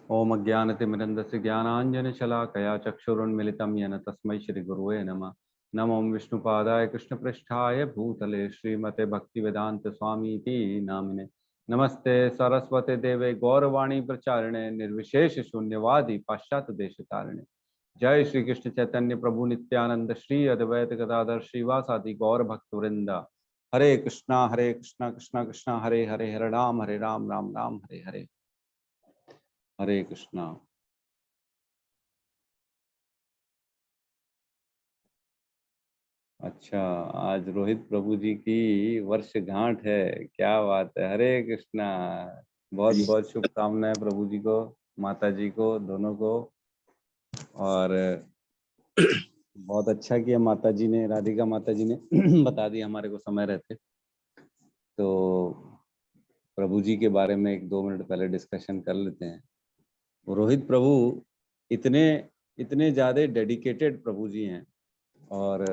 ओम अज्ञानतिमिरन्दस्य ज्ञानाञ्जनशलाकया चक्षुरुन्मिलितं येन तस्मै श्रीगुरुवे नमः। नमो विष्णुपादाय कृष्णपृष्ठाय भूतले श्रीमते भक्तिवेदांत स्वामीति नामिने। नमस्ते सरस्वते देवे गौरवाणी प्रचारिणे निर्विशेष शून्यवादी पाश्चात्य देशतारिणे। जय श्री कृष्ण चैतन्य प्रभु नित्यानंद श्री अद्वैत गदाधर श्रीवासादि गौर भक्त वृंदा। हरे कृष्णा कृष्णा कृष्णा हरे हरे, हरे राम राम राम हरे हरे। हरे कृष्णा। अच्छा, आज रोहित प्रभु जी की वर्षगांठ है, क्या बात है। हरे कृष्णा। बहुत बहुत शुभकामनाएं प्रभु जी को, माता जी को, दोनों को। और बहुत अच्छा किया माता जी ने, राधिका माता जी ने बता दिया हमारे को समय रहते। तो प्रभु जी के बारे में एक दो मिनट पहले डिस्कशन कर लेते हैं। रोहित प्रभु इतने इतने ज़्यादा डेडिकेटेड प्रभु जी हैं, और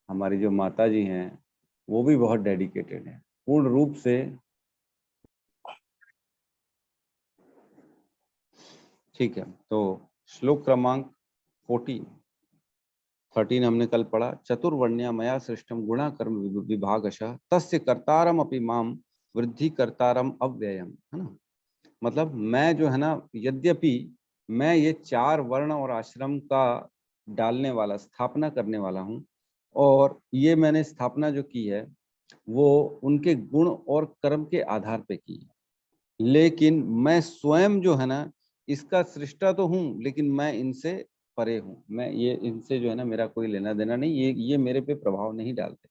हमारी जो माता जी हैं वो भी बहुत डेडिकेटेड हैं पूर्ण रूप से। ठीक है, तो श्लोक क्रमांक 13 हमने कल पढ़ा। चतुर्वर्ण्या मया सृष्टम गुणा कर्म विभागशः तस्य कर्तारम अपि माम वृद्धि कर्तारम अव्ययम, है ना। मतलब मैं जो है ना, यद्यपि मैं ये 4 वर्ण और आश्रम का डालने वाला, स्थापना करने वाला हूँ, और ये मैंने स्थापना जो की है वो उनके गुण और कर्म के आधार पे की है। लेकिन मैं स्वयं जो है ना, इसका सृष्टा तो हूँ, लेकिन मैं इनसे परे हूँ। मैं ये इनसे जो है ना, मेरा कोई लेना देना नहीं, ये मेरे पे प्रभाव नहीं डालते।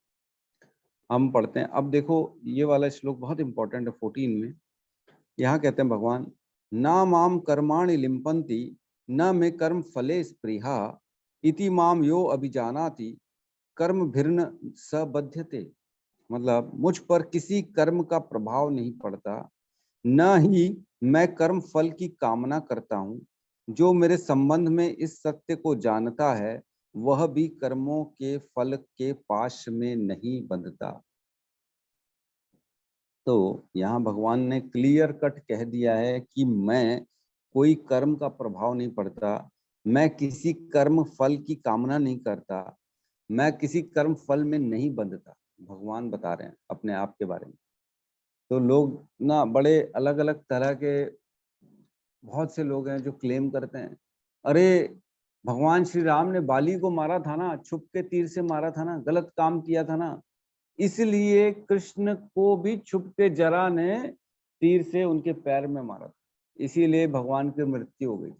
हम पढ़ते हैं। अब देखो, ये वाला श्लोक बहुत इंपॉर्टेंट है 14 में। यहाँ कहते हैं भगवान, ना माम कर्माणि लिम्पन्ति न मे कर्म फले स्पृहा इति माम यो अभिजानाति कर्म भिर्न सबध्यते। मतलब मुझ पर किसी कर्म का प्रभाव नहीं पड़ता, न ही मैं कर्म फल की कामना करता हूँ। जो मेरे संबंध में इस सत्य को जानता है वह भी कर्मों के फल के पाश में नहीं बंधता। तो यहाँ भगवान ने क्लियर कट कह दिया है कि मैं कोई कर्म का प्रभाव नहीं पड़ता, मैं किसी कर्म फल की कामना नहीं करता, मैं किसी कर्म फल में नहीं बंधता। भगवान बता रहे हैं अपने आप के बारे में। तो लोग ना बड़े अलग अलग तरह के, बहुत से लोग हैं जो क्लेम करते हैं, अरे भगवान श्री राम ने बाली को मारा था ना, छुप के तीर से मारा था ना, गलत काम किया था ना, इसलिए कृष्ण को भी छुप के जरा ने तीर से उनके पैर में मारा था, इसीलिए भगवान की मृत्यु हो गई।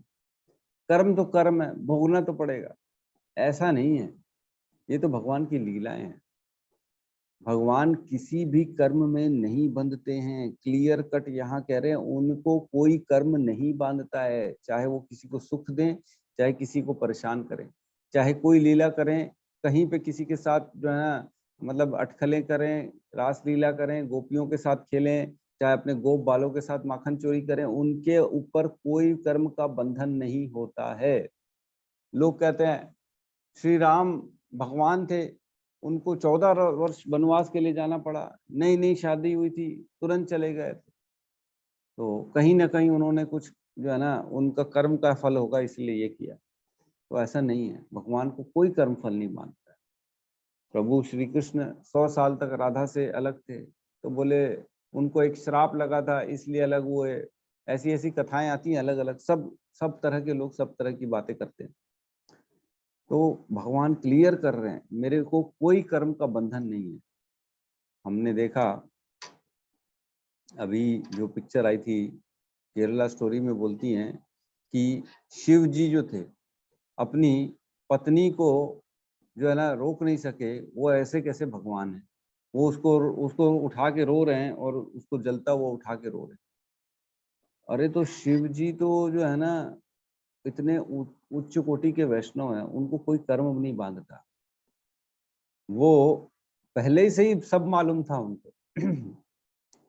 कर्म तो कर्म है, भोगना तो पड़ेगा। ऐसा नहीं है, ये तो भगवान की लीलाएं हैं। भगवान किसी भी कर्म में नहीं बंधते हैं। क्लियर कट यहाँ कह रहे हैं, उनको कोई कर्म नहीं बांधता है, चाहे वो किसी को सुख दें, चाहे किसी को परेशान करें, चाहे कोई लीला करें, कहीं पे किसी के साथ जो है ना, मतलब अटखलें करें, रास लीला करें, गोपियों के साथ खेलें, चाहे अपने गोप बालों के साथ माखन चोरी करें, उनके ऊपर कोई कर्म का बंधन नहीं होता है। लोग कहते हैं श्री राम भगवान थे, उनको 14 वर्ष वनवास के लिए जाना पड़ा, नई नई शादी हुई थी, तुरंत चले गए थे। तो कहीं ना कहीं उन्होंने कुछ जो है ना, उनका कर्म का फल होगा इसलिए ये किया। तो ऐसा नहीं है, भगवान को कोई कर्म फल नहीं मानता है। प्रभु श्री कृष्ण 100 साल तक राधा से अलग थे, तो बोले उनको एक श्राप लगा था इसलिए अलग हुए। ऐसी ऐसी कथाएं आती हैं अलग अलग, सब सब तरह के लोग सब तरह की बातें करते हैं। तो भगवान क्लियर कर रहे हैं, मेरे को कोई कर्म का बंधन नहीं है। हमने देखा अभी जो पिक्चर आई थी केरला स्टोरी में, बोलती हैं कि शिव जी जो थे अपनी पत्नी को जो है ना रोक नहीं सके, वो ऐसे कैसे भगवान है। वो उसको उसको उठा के रो रहे हैं, और उसको जलता हुआ उठा के रो रहे हैं। अरे तो शिव जी तो जो है ना, इतने उच्च कोटि के वैष्णव हैं, उनको कोई कर्म नहीं बांधता। वो पहले से ही सब मालूम था उनको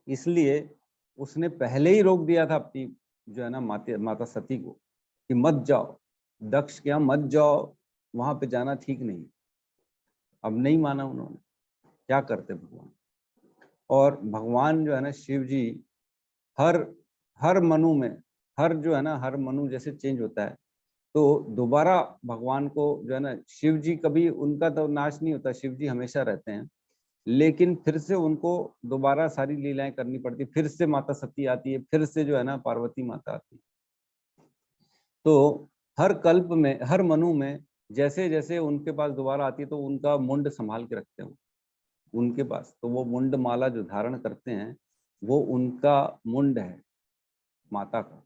इसलिए उसने पहले ही रोक दिया था अपनी जो है ना माता सती को कि मत जाओ, दक्ष के यहाँ मत जाओ, वहां पे जाना ठीक नहीं। अब नहीं माना उन्होंने, क्या करते भगवान। और भगवान जो है ना शिव जी, हर हर मनु में हर जो है ना, हर मनु जैसे चेंज होता है, तो दोबारा भगवान को जो है ना, शिव जी कभी उनका तो नाश नहीं होता, शिव जी हमेशा रहते हैं, लेकिन फिर से उनको दोबारा सारी लीलाएं करनी पड़ती, फिर से माता सती आती है, फिर से जो है ना पार्वती माता आती है। तो हर कल्प में, हर मनु में जैसे जैसे उनके पास दोबारा आती है तो उनका मुंड संभाल के रखते हैं उनके पास, तो वो मुंड माला जो धारण करते हैं वो उनका मुंड है माता का।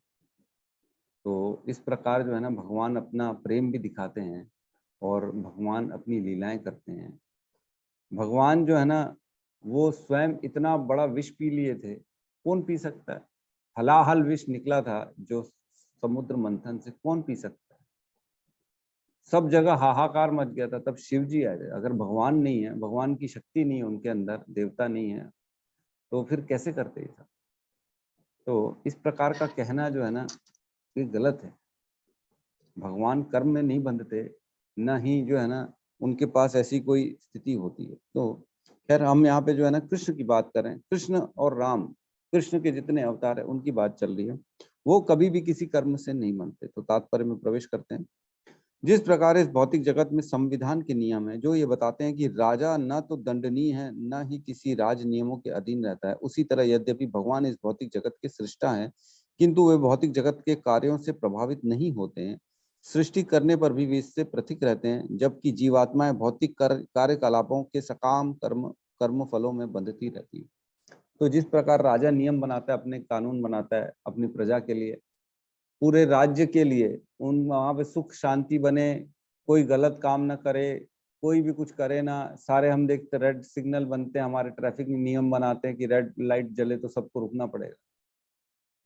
तो इस प्रकार जो है ना भगवान अपना प्रेम भी दिखाते हैं और भगवान अपनी लीलाएं करते हैं। भगवान जो है ना वो स्वयं इतना बड़ा विष पी लिए थे, कौन पी सकता है? हलाहल विष निकला था जो समुद्र मंथन से, कौन पी सकता है? सब जगह हाहाकार मच गया था, तब शिव जी आ गए। अगर भगवान नहीं है, भगवान की शक्ति नहीं है उनके अंदर, देवता नहीं है, तो फिर कैसे करते ये सब? तो इस प्रकार का कहना जो है ना ये गलत है। भगवान कर्म में नहीं बंधते, न ही जो है ना उनके पास ऐसी कोई स्थिति होती है। तो खैर हम यहाँ पे जो है ना कृष्ण की बात करें, कृष्ण और राम, कृष्ण के जितने अवतार है उनकी बात चल रही है, वो कभी भी किसी कर्म से नहीं बनते। तो तात्पर्य में प्रवेश करते हैं। जिस प्रकार इस भौतिक जगत में संविधान के नियम है जो ये बताते हैं कि राजा न तो दंडनीय है न ही किसी राज नियमों के अधीन रहता है, उसी तरह यद्यपि भगवान इस भौतिक जगत के सृष्टा हैं, किंतु वे भौतिक जगत के कार्यों से प्रभावित नहीं होते हैं। सृष्टि करने पर भी वे इससे पृथक रहते हैं, जबकि जीवात्माएं भौतिक कार्यकलापों के सकाम कर्म फलों में बंधती रहती है। तो जिस प्रकार राजा नियम बनाता है, अपने कानून बनाता है अपनी प्रजा के लिए, पूरे राज्य के लिए, उन वहां पे सुख शांति बने, कोई गलत काम ना करे, कोई भी कुछ करे ना, सारे हम देखते रेड सिग्नल बनते हैं, हमारे ट्रैफिक में नियम बनाते हैं कि रेड लाइट जले तो सबको रुकना पड़ेगा।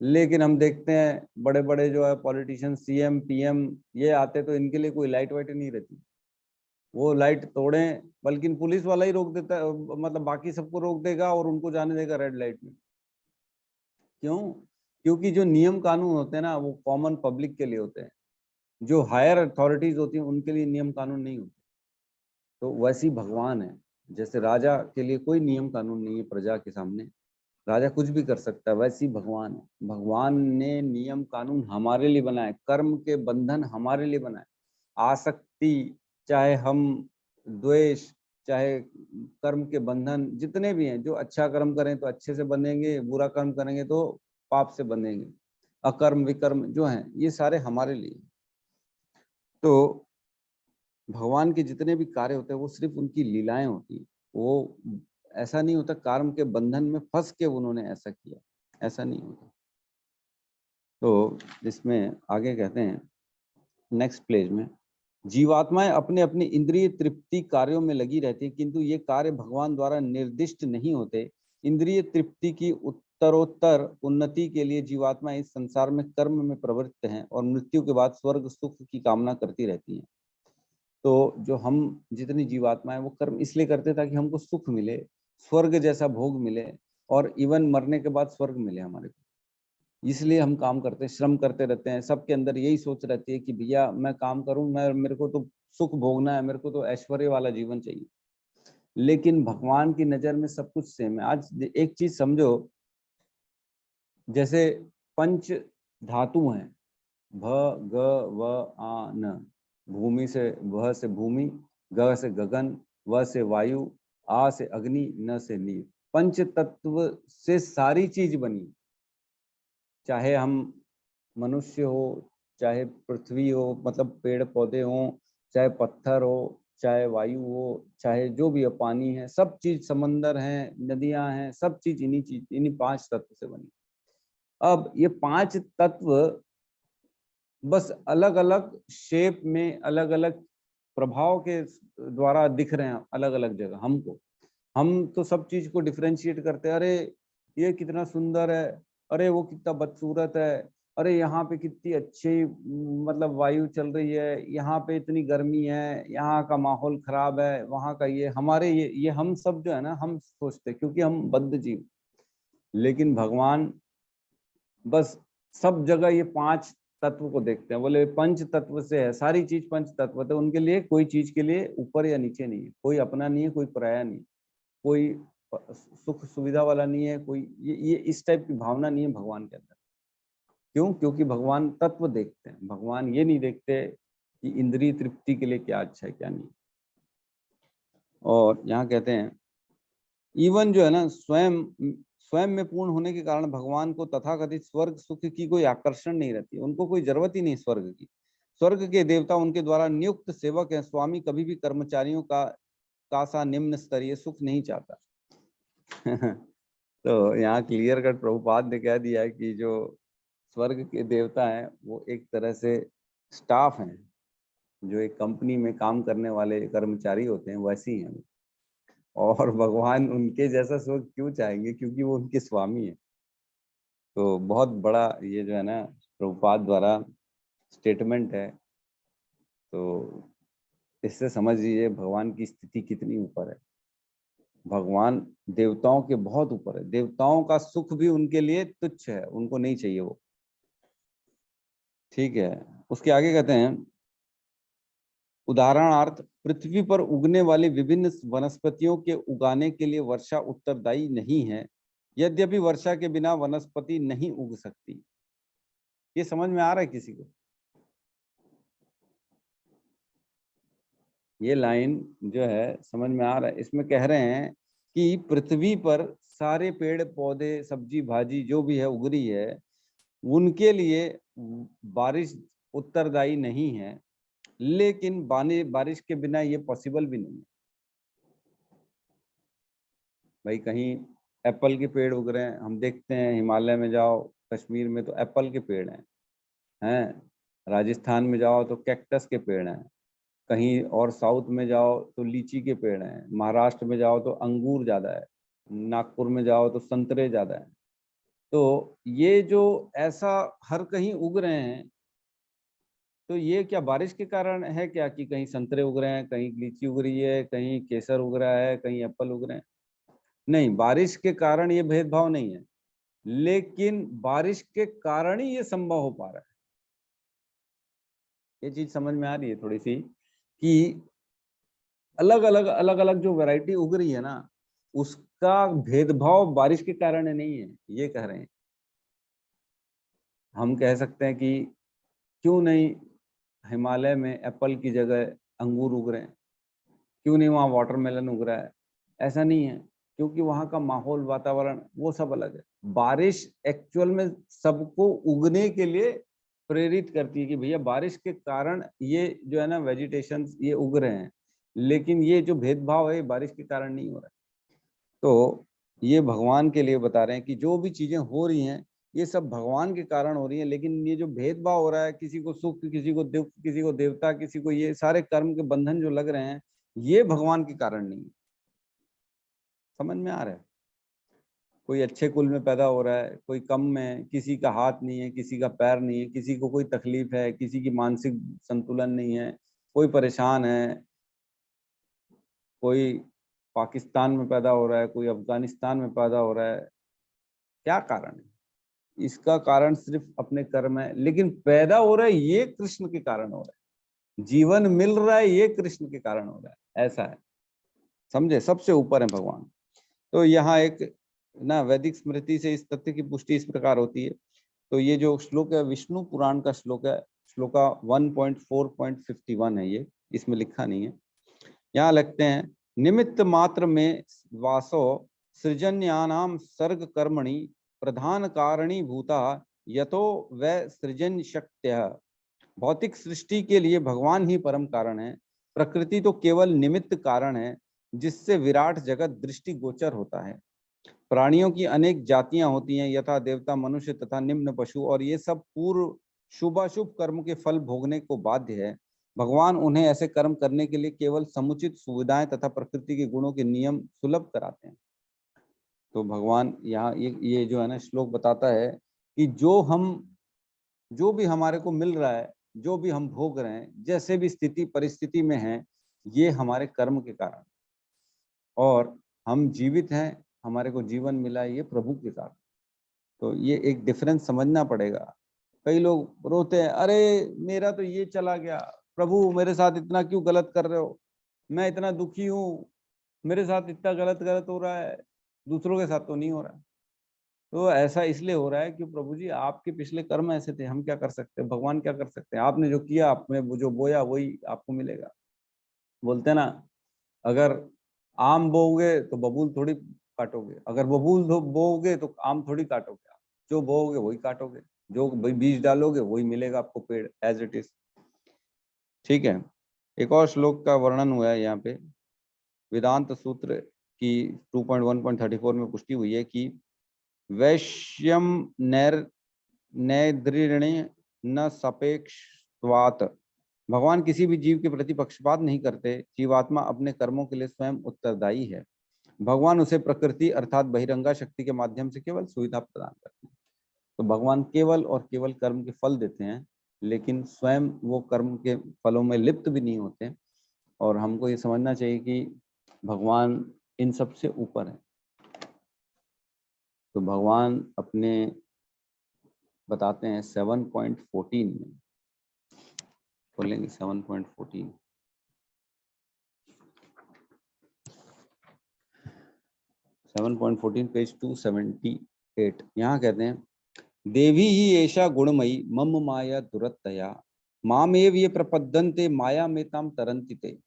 लेकिन हम देखते हैं बड़े बड़े जो है पॉलिटिशियन, सीएम पीएम, ये आते तो इनके लिए कोई लाइट वाइट नहीं रहती, वो लाइट तोड़े, बल्कि पुलिस वाला ही रोक देता है, मतलब बाकी सबको रोक देगा और उनको जाने देगा रेड लाइट में। क्यों? क्योंकि जो नियम कानून होते हैं ना वो कॉमन पब्लिक के लिए होते हैं, जो हायर अथॉरिटीज होती हैं उनके लिए नियम कानून नहीं होते। तो वैसी भगवान है, जैसे राजा के लिए कोई नियम कानून नहीं है प्रजा के सामने, राजा कुछ भी कर सकता है, वैसी भगवान है। भगवान ने नियम कानून हमारे लिए बनाए, कर्म के बंधन हमारे लिए बनाए। आसक्ति, चाहे हम द्वेष, चाहे कर्म के बंधन जितने भी हैं, जो अच्छा कर्म करें तो अच्छे से बंधेंगे, बुरा कर्म करेंगे तो पाप से बंधेंगे। अकर्म विकर्म जो हैं ये सारे हमारे लिए। तो भगवान के जितने भी कार्य होते हैं वो सिर्फ उनकी लीलाएं होती हैं। वो ऐसा नहीं होता कर्म के बंधन में फंस के उन्होंने ऐसा किया, ऐसा नहीं होता। तो इसमें आगे कहते हैं नेक्स्ट पेज में, जीवात्माएं अपने अपनी इंद्रिय तृप्ति कार्यों में लगी रहती हैं, किंतु ये कार्य भगवान द्वारा निर्दिष्ट नहीं होते। इंद्रिय तृप्ति की उत्तरोत्तर उन्नति के लिए जीवात्मा इस संसार में कर्म में प्रवृत्त हैं और मृत्यु के बाद स्वर्ग सुख की कामना करती रहती हैं। तो जो हम जितनी जीवात्मा है वो कर्म इसलिए करते हैं ताकि हमको सुख मिले, स्वर्ग जैसा भोग मिले, और इवन मरने के बाद स्वर्ग मिले हमारे को। इसलिए हम काम करते हैं, श्रम करते रहते हैं। सबके अंदर यही सोच रहती है कि भैया मैं काम करूं, मैं मेरे को तो सुख भोगना है, मेरे को तो ऐश्वर्य वाला जीवन चाहिए। लेकिन भगवान की नजर में सब कुछ सेम है। आज एक चीज समझो, जैसे पंच धातु हैं, भ ग व आ न, भूमि से भ से भूमि, ग से गगन, व से वायु, आ से अग्नि, न से नीर। पंच तत्व से सारी चीज बनी, चाहे हम मनुष्य हो, चाहे पृथ्वी हो, मतलब पेड़ पौधे हो, चाहे पत्थर हो, चाहे वायु हो, चाहे जो भी हो, पानी है, सब चीज, समंदर है, नदियां हैं, सब चीज इन्हीं पांच तत्व से बनी। अब ये पांच तत्व बस अलग अलग शेप में, अलग अलग प्रभाव के द्वारा दिख रहे हैं अलग अलग जगह हमको। हम तो सब चीज को डिफरेंशिएट करते हैं, अरे ये कितना सुंदर है, अरे वो कितना बदसूरत है, अरे यहाँ पे कितनी अच्छी मतलब वायु चल रही है, यहाँ पे इतनी गर्मी है, यहाँ का माहौल खराब है, वहाँ का ये, हमारे ये हम सब जो है ना हम सोचते हैं क्योंकि हम बद्ध जीव। लेकिन भगवान बस सब जगह ये पांच तत्व को देखते हैं, बोले पंच तत्व से है सारी चीज, पंच तत्व तो उनके लिए कोई चीज के लिए ऊपर या नीचे नहीं है, कोई अपना नहीं है, कोई पराया नहीं, कोई सुख सुविधा वाला नहीं है, कोई ये इस टाइप की भावना नहीं है भगवान के अंदर। क्यों? क्योंकि भगवान तत्व देखते हैं, भगवान ये नहीं देखते कि इंद्रिय तृप्ति के लिए क्या अच्छा है क्या नहीं। और यहाँ कहते हैं इवन जो है ना स्वयं स्वयं में पूर्ण होने के कारण भगवान को तथाकथित स्वर्ग सुख की कोई आकर्षण नहीं रहती, उनको कोई जरूरत ही नहीं स्वर्ग की। स्वर्ग के देवता उनके द्वारा नियुक्त सेवक हैं, स्वामी कभी भी कर्मचारियों का सा निम्न स्तरीय सुख नहीं चाहता। तो यहाँ क्लियर कट प्रभुपाद ने कह दिया है कि जो स्वर्ग के देवता हैं वो एक तरह से स्टाफ हैं, जो एक कंपनी में काम करने वाले कर्मचारी होते हैं वैसी हैं। और भगवान उनके जैसा सुख क्यों चाहेंगे? क्योंकि वो उनके स्वामी है। तो बहुत बड़ा ये जो है ना प्रभुपाद द्वारा स्टेटमेंट है। तो इससे समझ लीजिए भगवान की स्थिति कितनी ऊपर है। भगवान देवताओं के बहुत ऊपर है, देवताओं का सुख भी उनके लिए तुच्छ है, उनको नहीं चाहिए वो। ठीक है, उसके आगे कहते हैं उदाहरणार्थ पृथ्वी पर उगने वाली विभिन्न वनस्पतियों के उगाने के लिए वर्षा उत्तरदायी नहीं है, यद्यपि वर्षा के बिना वनस्पति नहीं उग सकती। ये समझ में आ रहा है किसी को? ये लाइन जो है समझ में आ रहा है? इसमें कह रहे हैं कि पृथ्वी पर सारे पेड़ पौधे सब्जी भाजी जो भी है उग रही है, उनके लिए बारिश उत्तरदायी नहीं है, लेकिन बारिश के बिना ये पॉसिबल भी नहीं है। भाई कहीं एप्पल के पेड़ उग रहे हैं, हम देखते हैं हिमालय में जाओ, कश्मीर में तो एप्पल के पेड़ हैं, राजस्थान में जाओ तो कैक्टस के पेड़ हैं, कहीं और साउथ में जाओ तो लीची के पेड़ हैं, महाराष्ट्र में जाओ तो अंगूर ज़्यादा है, नागपुर में जाओ तो संतरे ज़्यादा है। तो ये जो ऐसा हर कहीं उग रहे हैं, तो ये क्या बारिश के कारण है क्या कि कहीं संतरे उग रहे हैं, कहीं लीची उग रही है, कहीं केसर उग रहा है, कहीं एप्पल उग रहे हैं? नहीं, बारिश के कारण ये भेदभाव नहीं है, लेकिन बारिश के कारण ही ये संभव हो पा रहा है। ये चीज समझ में आ रही है थोड़ी सी कि अलग अलग जो वैरायटी उग रही है ना, उसका भेदभाव बारिश के कारण नहीं है, ये कह रहे हैं। हम कह सकते हैं कि क्यों नहीं हिमालय में एप्पल की जगह अंगूर उग रहे हैं, क्यों नहीं वहाँ वाटरमेलन उग रहा है? ऐसा नहीं है, क्योंकि वहाँ का माहौल वातावरण वो सब अलग है। बारिश एक्चुअल में सबको उगने के लिए प्रेरित करती है कि भैया बारिश के कारण ये जो है ना वेजिटेशन ये उग रहे हैं, लेकिन ये जो भेदभाव है बारिश के कारण नहीं हो रहा है। तो ये भगवान के लिए बता रहे हैं कि जो भी चीजें हो रही हैं ये सब भगवान के कारण हो रही हैं, लेकिन ये जो भेदभाव हो रहा है, किसी को सुख, किसी को दुख, किसी को देवता, किसी को, ये सारे कर्म के बंधन जो लग रहे हैं ये भगवान के कारण नहीं है। समझ में आ रहा है? कोई अच्छे कुल में पैदा हो रहा है, कोई कम में, किसी का हाथ नहीं है, किसी का पैर नहीं है, किसी को कोई तकलीफ है, किसी की मानसिक संतुलन नहीं है, कोई परेशान है, कोई पाकिस्तान में पैदा हो रहा है, कोई अफगानिस्तान में पैदा हो रहा है। क्या कारण है? इसका कारण सिर्फ अपने कर्म है, लेकिन पैदा हो रहा है ये कृष्ण के कारण हो रहा है, जीवन मिल रहा है ये कृष्ण के कारण हो रहा है, ऐसा है। समझे? सबसे ऊपर है भगवान। तो यहाँ एक ना वैदिक स्मृति से इस तथ्य की पुष्टि इस प्रकार होती है। तो ये जो श्लोक है विष्णु पुराण का श्लोक है, श्लोका 1.4.51 है ये, इसमें लिखा नहीं है। यहाँ लिखते हैं निमित्त मात्र में वासो सृजन्यानाम सर्ग कर्मणि प्रधान कारणी भूता यतो वै सृजन शक्त्य। भौतिक सृष्टि के लिए भगवान ही परम कारण है, प्रकृति तो केवल निमित्त कारण है जिससे विराट जगत दृष्टि गोचर होता है। प्राणियों की अनेक जातियां होती हैं, यथा देवता, मनुष्य तथा निम्न पशु, और ये सब पूर्व शुभाशुभ कर्म के फल भोगने को बाध्य है। भगवान उन्हें ऐसे कर्म करने के लिए केवल समुचित सुविधाएं तथा प्रकृति के गुणों के नियम सुलभ कराते हैं। तो भगवान यहाँ ये जो है ना श्लोक बताता है कि जो भी हमारे को मिल रहा है, जो भी हम भोग रहे हैं, जैसे भी स्थिति परिस्थिति में हैं, ये हमारे कर्म के कारण, और हम जीवित हैं, हमारे को जीवन मिला है ये प्रभु के कारण। तो ये एक डिफरेंस समझना पड़ेगा। कई लोग रोते हैं, अरे मेरा तो ये चला गया, प्रभु मेरे साथ इतना क्यों गलत कर रहे हो, मैं इतना दुखी हूँ, मेरे साथ इतना गलत गलत हो रहा है, दूसरों के साथ तो नहीं हो रहा। तो ऐसा इसलिए हो रहा है कि प्रभु जी आपके पिछले कर्म ऐसे थे, हम क्या कर सकते हैं, भगवान क्या कर सकते हैं, आपने जो किया, आपने वो जो बोया वही आपको मिलेगा। बोलते हैं ना, अगर आम बोओगे तो बबूल थोड़ी काटोगे, अगर बबूल बोओगे तो आम थोड़ी काटोगे, आप जो बोओगे वही काटोगे, जो बीज डालोगे वही मिलेगा आपको पेड़ एज इट इज। ठीक है, एक और श्लोक का वर्णन हुआ है यहाँ पे, वेदांत सूत्र की 2.1.34 में पुष्टि हुई है कि वैश्यम नैद्रीणे न सापेक्षत्वात्, भगवान किसी भी जीव के प्रति पक्षपात नहीं करते, जीवात्मा अपने कर्मों के लिए स्वयं उत्तरदायी है, भगवान उसे प्रकृति अर्थात बहिरंगा शक्ति के माध्यम से केवल सुविधा प्रदान करते हैं। तो भगवान केवल और केवल कर्म के फल देते हैं, लेकिन स्वयं वो कर्म के फलों में लिप्त भी नहीं होते। और हमको ये समझना चाहिए कि भगवान इन सब से ऊपर है। तो भगवान अपने बताते हैं 7.14 में, बोलेंगे 7.14, 7.14 पेज 278, यहाँ कहते हैं, देवी ही ऐशा गुणमयी मम माया दुरत्तया मामेव ये प्रपद्यन्ते माया में ताम तरन्ति ते।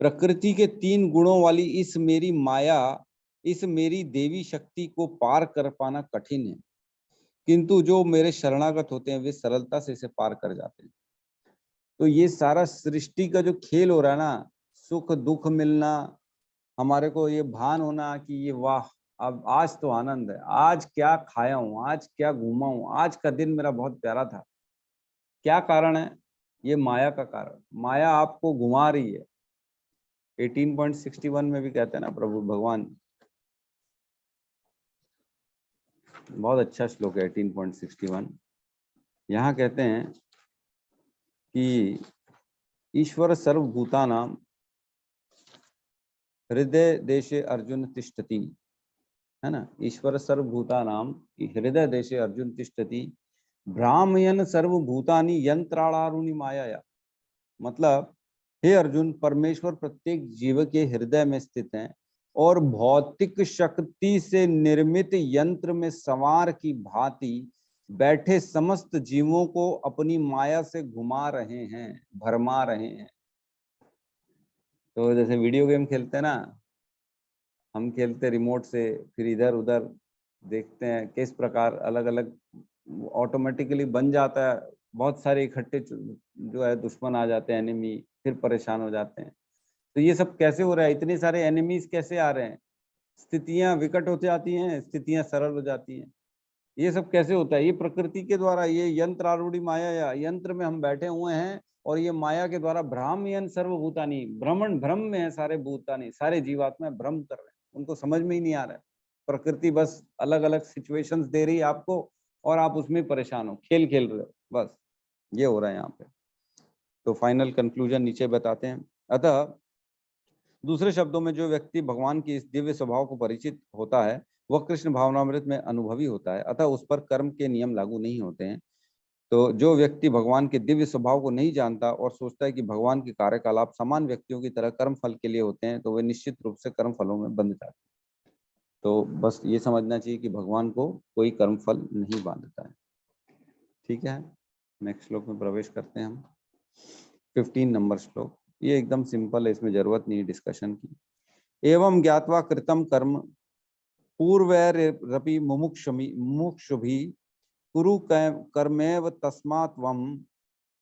प्रकृति के 3 गुणों वाली इस मेरी माया, इस मेरी देवी शक्ति को पार कर पाना कठिन है, किंतु जो मेरे शरणागत होते हैं वे सरलता से इसे पार कर जाते हैं। तो ये सारा सृष्टि का जो खेल हो रहा है ना, सुख दुख मिलना, हमारे को ये भान होना कि ये वाह अब आज तो आनंद है, आज क्या खाया हूं, आज क्या घूमा हूं, आज का दिन मेरा बहुत प्यारा था, क्या कारण है, ये माया का कारण, माया आपको घुमा रही है। 18.61 में भी कहते हैं ना प्रभु भगवान, बहुत अच्छा श्लोक है 18.61, यहाँ कहते हैं कि ईश्वर सर्वभूतानां हृदय देशे अर्जुन तिष्ठति, है ना, ईश्वर सर्वभूतानां हृदय देशे अर्जुन तिष्ठति भ्रामयन सर्वभूतानि यंत्राणारुणि माया। मतलब हे अर्जुन, परमेश्वर प्रत्येक जीव के हृदय में स्थित हैं और भौतिक शक्ति से निर्मित यंत्र में सवार की भांति बैठे समस्त जीवों को अपनी माया से घुमा रहे हैं, भरमा रहे हैं। तो जैसे वीडियो गेम खेलते हैं ना, हम खेलते रिमोट से, फिर इधर उधर देखते हैं किस प्रकार अलग अलग ऑटोमेटिकली बन जाता है, बहुत सारे इकट्ठे जो है दुश्मन आ जाते हैं, एनिमी, फिर परेशान हो जाते हैं। तो ये सब कैसे हो रहा है, इतने सारे एनिमीज कैसे आ रहे हैं, स्थितियां विकट होती जाती हैं, स्थितियां सरल हो जाती हैं, ये सब कैसे होता है, ये प्रकृति के द्वारा, ये यंत्र आरूढ़ी माया, या यंत्र में हम बैठे हुए हैं और ये माया के द्वारा भ्रामयन सर्वभूतानि, भ्रमण भ्रम में है सारे भूतानि, सारे जीवात्मा भ्रम कर रहे हैं, उनको समझ में ही नहीं आ रहा है। प्रकृति बस अलग अलग सिचुएशंस दे रही है आपको और आप उसमें परेशान हो, खेल खेल रहे हो, बस ये हो रहा है यहाँ पे। तो फाइनल कंक्लूजन नीचे बताते हैं। अतः दूसरे शब्दों में जो व्यक्ति भगवान की इस दिव्य स्वभाव को परिचित होता है वह कृष्ण भावनामृत में अनुभवी होता है, अतः उस पर कर्म के नियम लागू नहीं होते हैं। तो जो व्यक्ति भगवान के दिव्य स्वभाव को नहीं जानता और सोचता है कि भगवान के कार्यकलाप समान व्यक्तियों की तरह कर्म फल के लिए होते हैं, तो वे निश्चित रूप से कर्म फलों में बंध जाते हैं। तो बस ये समझना चाहिए कि भगवान को कोई कर्म फल नहीं बांधता है। ठीक है, नेक्स्ट श्लोक में प्रवेश करते हैं हम। 15 नंबर श्लोक, ये एकदम सिंपल है, इसमें जरूरत नहीं डिस्कशन की। एवं ज्ञात्वा कृतम कर्म पूर्वैरपि मुमुक्षुभि कुरु कर्मेव तस्मात् त्वं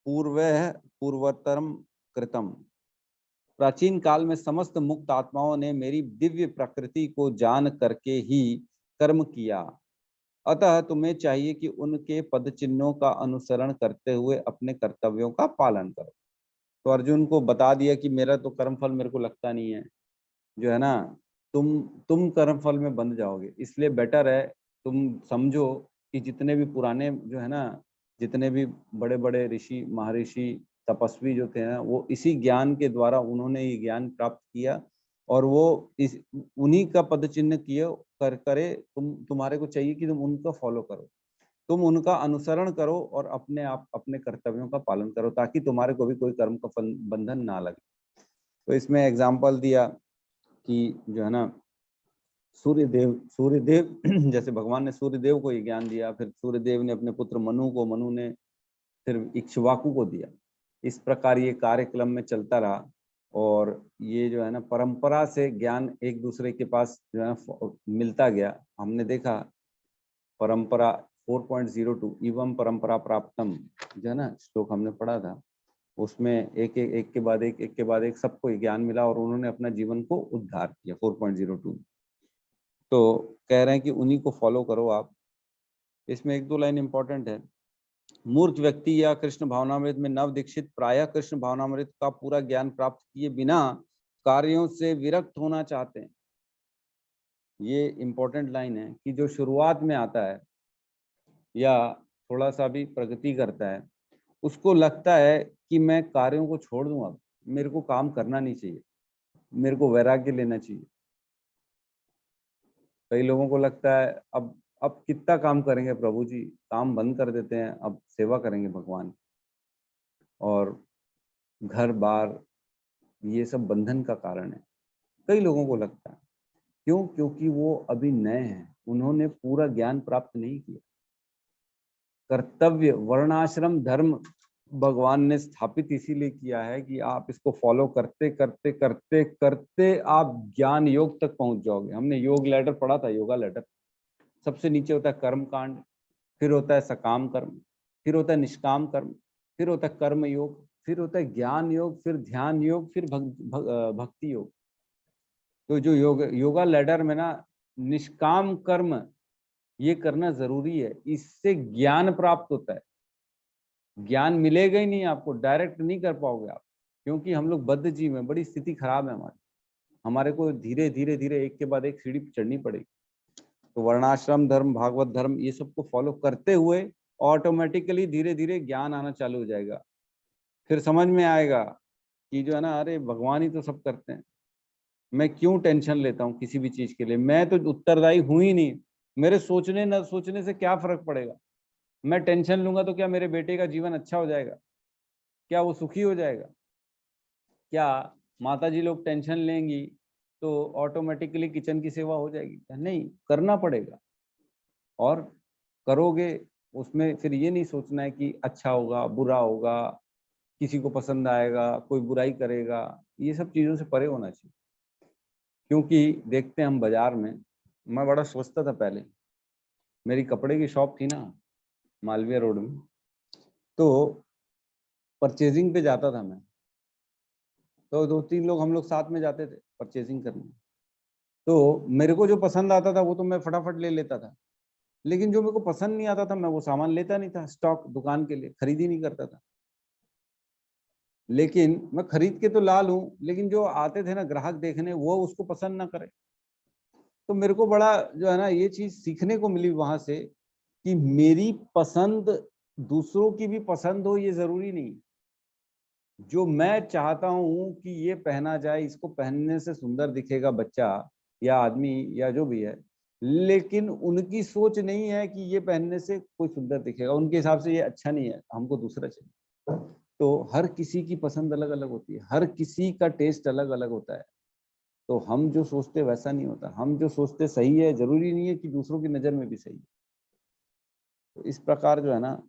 पूर्वैः पूर्वतरम कृतम। प्राचीन काल में समस्त मुक्त आत्माओं ने मेरी दिव्य प्रकृति को जान करके ही कर्म किया, अतः तुम्हें चाहिए कि उनके पद चिन्हों का अनुसरण करते हुए अपने कर्तव्यों का पालन करो। तो अर्जुन को बता दिया कि मेरा तो कर्म फल मेरे को लगता नहीं है, जो है ना, तुम कर्म फल में बंध जाओगे, इसलिए बेटर है तुम समझो कि जितने भी पुराने जो है ना, जितने भी बड़े बड़े ऋषि महर्षि तपस्वी जो थे ना, वो इसी ज्ञान के द्वारा उन्होंने ये ज्ञान प्राप्त किया और वो इस उन्हीं का पद चिन्ह किए करे, तुम्हारे को चाहिए कि तुम उनका फॉलो करो, तुम उनका अनुसरण करो और अपने आप अपने कर्तव्यों का पालन करो, ताकि तुम्हारे को भी कोई कर्म का बंधन ना लगे। तो इसमें एग्जाम्पल दिया कि जो है ना, सूर्यदेव जैसे भगवान ने सूर्यदेव को ये ज्ञान दिया, फिर सूर्यदेव ने अपने पुत्र मनु को, मनु ने फिर इक्ष्वाकु को दिया। इस प्रकार ये कार्यक्रम में चलता रहा और ये जो है ना परंपरा से ज्ञान एक दूसरे के पास जो है मिलता गया। हमने देखा परंपरा 4.02 एवं परंपरा प्राप्तम जो है ना श्लोक हमने पढ़ा था, उसमें एक के बाद एक सबको ज्ञान मिला और उन्होंने अपना जीवन को उद्धार किया। 4.02 तो कह रहे हैं कि उन्हीं को फॉलो करो आप। इसमें एक दो लाइन इंपॉर्टेंट है। मूर्ख व्यक्ति या कृष्ण भावनामृत में नव दीक्षित प्रायः कृष्ण भावनामृत का पूरा ज्ञान प्राप्त किए बिना कार्यों से विरक्त होना चाहते हैं। ये इंपॉर्टेंट लाइन है कि जो शुरुआत में आता है या थोड़ा सा भी प्रगति करता है, उसको लगता है कि मैं कार्यों को छोड़ दूं, अब मेरे को काम करना नहीं चाहिए, मेरे को वैराग्य लेना चाहिए। कई लोगों को लगता है अब कितना काम करेंगे प्रभु जी, काम बंद कर देते हैं, अब सेवा करेंगे भगवान। और घर बार ये सब बंधन का कारण है, कई लोगों को लगता है। क्यों? क्योंकि वो अभी नए हैं, उन्होंने पूरा ज्ञान प्राप्त नहीं किया। कर्तव्य वर्णाश्रम धर्म भगवान ने स्थापित इसीलिए किया है कि आप इसको फॉलो करते करते करते करते आप ज्ञान योग तक पहुंच जाओगे। हमने योग लैडर पढ़ा था, योगा लैडर। सबसे नीचे होता है कर्म कांड, फिर होता है सकाम कर्म, फिर होता है निष्काम कर्म, फिर होता है कर्म योग, फिर होता है ज्ञान योग, फिर ध्यान योग, फिर भक्ति योग। तो जो योगा लैडर में ना निष्काम कर्म ये करना जरूरी है, इससे ज्ञान प्राप्त होता है। ज्ञान मिलेगा ही नहीं आपको, डायरेक्ट नहीं कर पाओगे आप, क्योंकि हम लोग बद्ध जीव हैं, बड़ी स्थिति खराब है हमारी। हमारे को धीरे धीरे धीरे एक के बाद एक सीढ़ी चढ़नी पड़ेगी। तो वर्णाश्रम धर्म, भागवत धर्म, ये सबको फॉलो करते हुए ऑटोमेटिकली धीरे धीरे ज्ञान आना चालू हो जाएगा। फिर समझ में आएगा कि जो है ना, अरे भगवान ही तो सब करते हैं, मैं क्यों टेंशन लेता हूँ किसी भी चीज के लिए, मैं तो उत्तरदायी हूं ही नहीं, मेरे सोचने न सोचने से क्या फर्क पड़ेगा। मैं टेंशन लूंगा तो क्या मेरे बेटे का जीवन अच्छा हो जाएगा? क्या वो सुखी हो जाएगा? क्या माता जी लोग टेंशन लेंगी तो ऑटोमेटिकली किचन की सेवा हो जाएगी? नहीं, करना पड़ेगा। और करोगे उसमें फिर ये नहीं सोचना है कि अच्छा होगा बुरा होगा, किसी को पसंद आएगा, कोई बुराई करेगा, ये सब चीजों से परे होना चाहिए। क्योंकि देखते हैं हम बाजार में, मैं बड़ा सोचता था पहले, मेरी कपड़े की शॉप थी ना मालवीय रोड में, तो परचेजिंग पे जाता था मैं, तो 2-3 लोग हम लोग साथ में जाते थे परचेजिंग करने। तो मेरे को जो पसंद आता था वो तो मैं फटाफट ले लेता था, लेकिन जो मेरे को पसंद नहीं आता था मैं वो सामान लेता नहीं था, स्टॉक दुकान के लिए खरीद ही नहीं करता था। लेकिन मैं खरीद के तो ला लूं, लेकिन जो आते थे ना ग्राहक देखने, वो उसको पसंद ना करे। तो मेरे को बड़ा जो है ना ये चीज सीखने को मिली वहां से कि मेरी पसंद दूसरों की भी पसंद हो ये जरूरी नहीं। जो मैं चाहता हूं कि ये पहना जाए, इसको पहनने से सुंदर दिखेगा बच्चा या आदमी या जो भी है, लेकिन उनकी सोच नहीं है कि ये पहनने से कोई सुंदर दिखेगा, उनके हिसाब से ये अच्छा नहीं है, हमको दूसरा चाहिए। तो हर किसी की पसंद अलग अलग होती है, हर किसी का टेस्ट अलग अलग होता है। तो हम जो सोचते वैसा नहीं होता, हम जो सोचते सही है जरूरी नहीं है कि दूसरों की नजर में भी सही है। तो इस प्रकार जो है ना,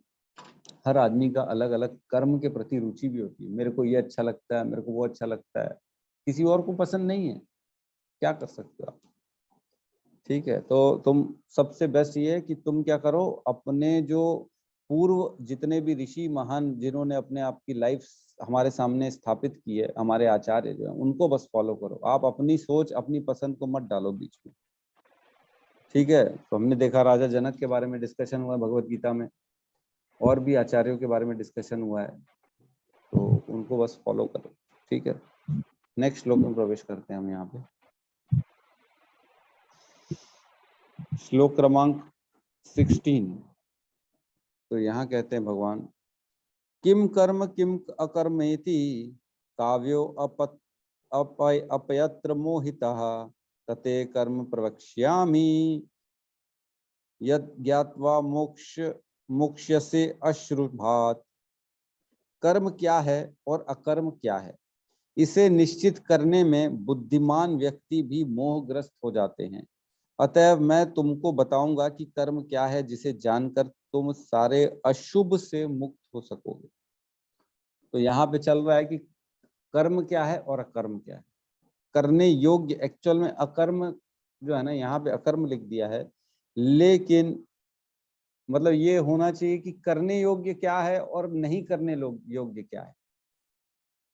हर आदमी का अलग अलग कर्म के प्रति रुचि भी होती है। मेरे को ये अच्छा लगता है, मेरे को वो अच्छा लगता है, किसी और को पसंद नहीं है, क्या कर सकते हो आप? ठीक है, तो तुम सबसे बेस्ट ये है कि तुम क्या करो, अपने जो पूर्व जितने भी ऋषि महान जिन्होंने अपने आप की लाइफ हमारे सामने स्थापित की है, हमारे आचार्य जो है, उनको बस फॉलो करो। आप अपनी सोच अपनी पसंद को मत डालो बीच में। ठीक है, तो हमने देखा राजा जनक के बारे में डिस्कशन हुआ भगवत गीता में, और भी आचार्यों के बारे में डिस्कशन हुआ है, तो उनको बस फॉलो करो। ठीक है, नेक्स्ट श्लोक में प्रवेश करते हैं हम यहाँ पे। श्लोक क्रमांक 16। तो यहाँ कहते हैं भगवान, किम कर्म किम अकर्मेति काव्यो अपयत्र मोहितः तते कर्म प्रवक्ष्यामि यद ज्ञात्वा मोक्ष्यसे अश्रुभात्। कर्म क्या है और अकर्म क्या है, इसे निश्चित करने में बुद्धिमान व्यक्ति भी मोहग्रस्त हो जाते हैं। अतएव मैं तुमको बताऊंगा कि कर्म क्या है, जिसे जानकर तुम सारे अशुभ से मुक्त हो सकोगे। तो यहाँ पे चल रहा है कि कर्म क्या है और अकर्म क्या है। करने योग्य, एक्चुअल में अकर्म जो है ना, यहाँ पे अकर्म लिख दिया है, लेकिन मतलब ये होना चाहिए कि करने योग्य क्या है और नहीं करने योग्य क्या है।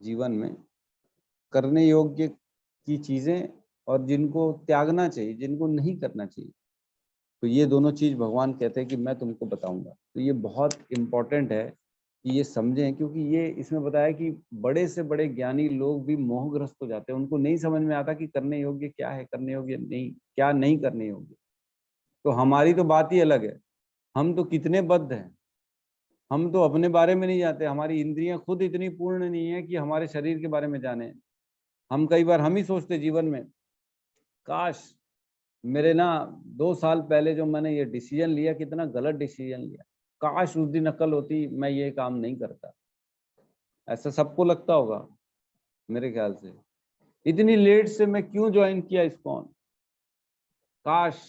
जीवन में करने योग्य की चीजें और जिनको त्यागना चाहिए, जिनको नहीं करना चाहिए, तो ये दोनों चीज भगवान कहते हैं कि मैं तुमको बताऊंगा। तो ये बहुत इंपॉर्टेंट है कि ये समझें, क्योंकि ये इसमें बताया कि बड़े से बड़े ज्ञानी लोग भी मोहग्रस्त हो जाते हैं। उनको नहीं समझ में आता कि करने योग्य क्या है, करने योग्य नहीं, क्या नहीं करने योग्य। तो हमारी तो बात ही अलग है। हम तो कितने बद्ध हैं, हम तो अपने बारे में नहीं जानते। हमारी इंद्रियां खुद इतनी पूर्ण नहीं है कि हमारे शरीर के बारे में जाने। हम कई बार हम ही सोचते जीवन में, काश मेरे ना 2 साल पहले जो मैंने ये डिसीजन लिया, कितना गलत डिसीजन लिया, काश उस दिन अकल होती, मैं ये काम नहीं करता। ऐसा सबको लगता होगा मेरे ख्याल से। इतनी लेट से मैं क्यों ज्वाइन किया इस्कॉन, काश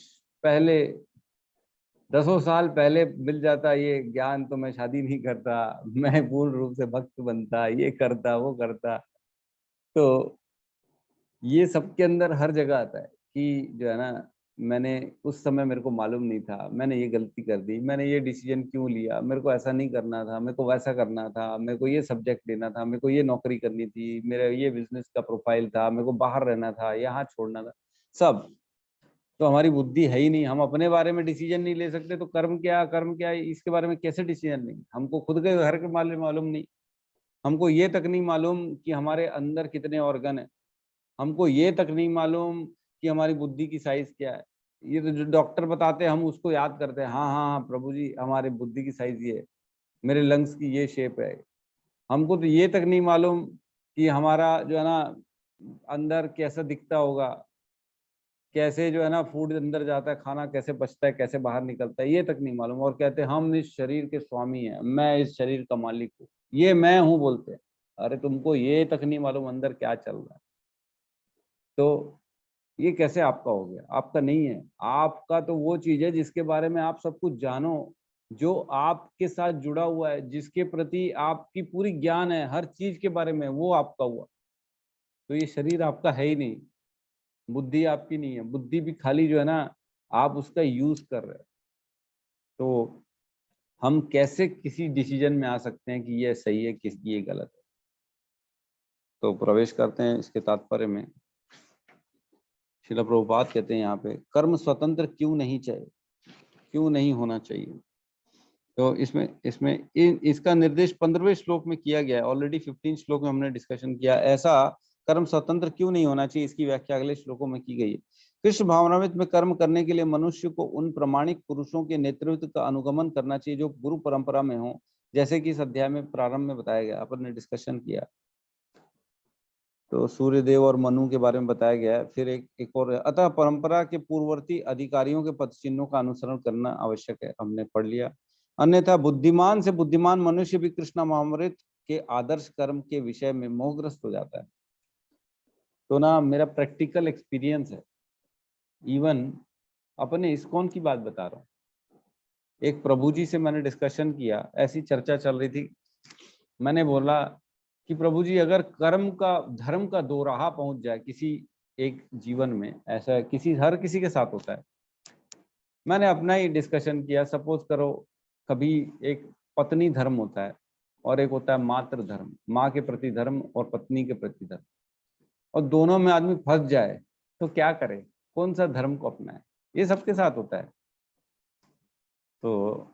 पहले 10 साल पहले मिल जाता ये ज्ञान तो मैं शादी नहीं करता, मैं पूर्ण रूप से भक्त बनता, ये करता वो करता। तो ये सबके अंदर हर जगह आता है कि जो है ना, मैंने उस समय, मेरे को मालूम नहीं था, मैंने ये गलती कर दी, मैंने ये डिसीजन क्यों लिया, मेरे को ऐसा नहीं करना था, मेरे को वैसा करना था, मेरे को ये सब्जेक्ट लेना था, मेरे को ये नौकरी करनी थी, मेरा ये बिजनेस का प्रोफाइल था, मेरे को बाहर रहना था, यहाँ छोड़ना था, सब। तो हमारी बुद्धि है ही नहीं, हम अपने बारे में डिसीजन नहीं ले सकते, तो कर्म क्या इसके बारे में कैसे डिसीजन लेंगे। हमको खुद के घर के मालूम नहीं, हमको ये तक नहीं मालूम कि हमारे अंदर कितने ऑर्गन है, हमको ये तक नहीं मालूम कि हमारी बुद्धि की साइज क्या है। ये तो जो डॉक्टर बताते हैं हम उसको याद करते हैं, हाँ हाँ हाँ प्रभु जी हमारे बुद्धि की साइज ये है, मेरे लंग्स की ये शेप है। हमको तो ये तक नहीं मालूम कि हमारा जो है ना अंदर कैसा दिखता होगा, कैसे जो है ना फूड अंदर जाता है, खाना कैसे पचता है, कैसे बाहर निकलता है, ये तक नहीं मालूम। और कहते हैं हम इस शरीर के स्वामी हैं, मैं इस शरीर का मालिक हूँ, ये मैं हूँ बोलते हैं। अरे तुमको ये तक नहीं मालूम अंदर क्या चल रहा है। तो ये कैसे आपका हो गया, आपका नहीं है। आपका तो वो चीज है जिसके बारे में आप सब कुछ जानो, जो आपके साथ जुड़ा हुआ है, जिसके प्रति आपकी पूरी ज्ञान है, हर चीज के बारे में, वो आपका हुआ। तो ये शरीर आपका है ही नहीं, बुद्धि आपकी नहीं है। बुद्धि भी खाली जो है ना, आप उसका यूज कर रहे हैं। तो हम कैसे किसी डिसीजन में आ सकते हैं कि ये सही है, किसकी ये गलत है। तो प्रवेश करते हैं इसके तात्पर्य में। श्रील प्रभुपाद कहते हैं यहाँ पे, कर्म स्वतंत्र क्यों नहीं चाहिए, क्यों नहीं होना चाहिए। तो इसमें इसमें इसका निर्देश 15वें श्लोक में किया गया है। ऑलरेडी 15 श्लोक में हमने डिस्कशन किया। ऐसा कर्म स्वतंत्र क्यों नहीं होना चाहिए, इसकी व्याख्या अगले श्लोकों में की गई है। कृष्ण भावनामृत में कर्म करने के लिए मनुष्य को उन प्रमाणिक पुरुषों के नेतृत्व का अनुगमन करना चाहिए जो गुरु परंपरा में हो, जैसे कि इस अध्याय में प्रारंभ में बताया गया, अपन ने डिस्कशन किया। तो सूर्यदेव और मनु के बारे में बताया गया है। फिर एक और, अतः परंपरा के पूर्ववर्ती अधिकारियों के पद चिन्हों का अनुसरण करना आवश्यक है, हमने पढ़ लिया। अन्यथा बुद्धिमान से बुद्धिमान मनुष्य भी कृष्णामृत के आदर्श कर्म के विषय में मोहग्रस्त हो जाता है। तो ना मेरा प्रैक्टिकल एक्सपीरियंस है, इवन अपने इस्कॉन की बात बता रहा हूँ। एक प्रभु जी से मैंने डिस्कशन किया, ऐसी चर्चा चल रही थी। मैंने बोला कि प्रभु जी अगर कर्म का, धर्म का दोराहा पहुंच जाए किसी एक जीवन में, ऐसा किसी, हर किसी के साथ होता है। मैंने अपना ही डिस्कशन किया। सपोज करो कभी एक पत्नी धर्म होता है और एक होता है मातृ धर्म, माँ के प्रति धर्म और पत्नी के प्रति धर्म, और दोनों में आदमी फंस जाए तो क्या करे, कौन सा धर्म को अपनाए। ये सबके साथ होता है। तो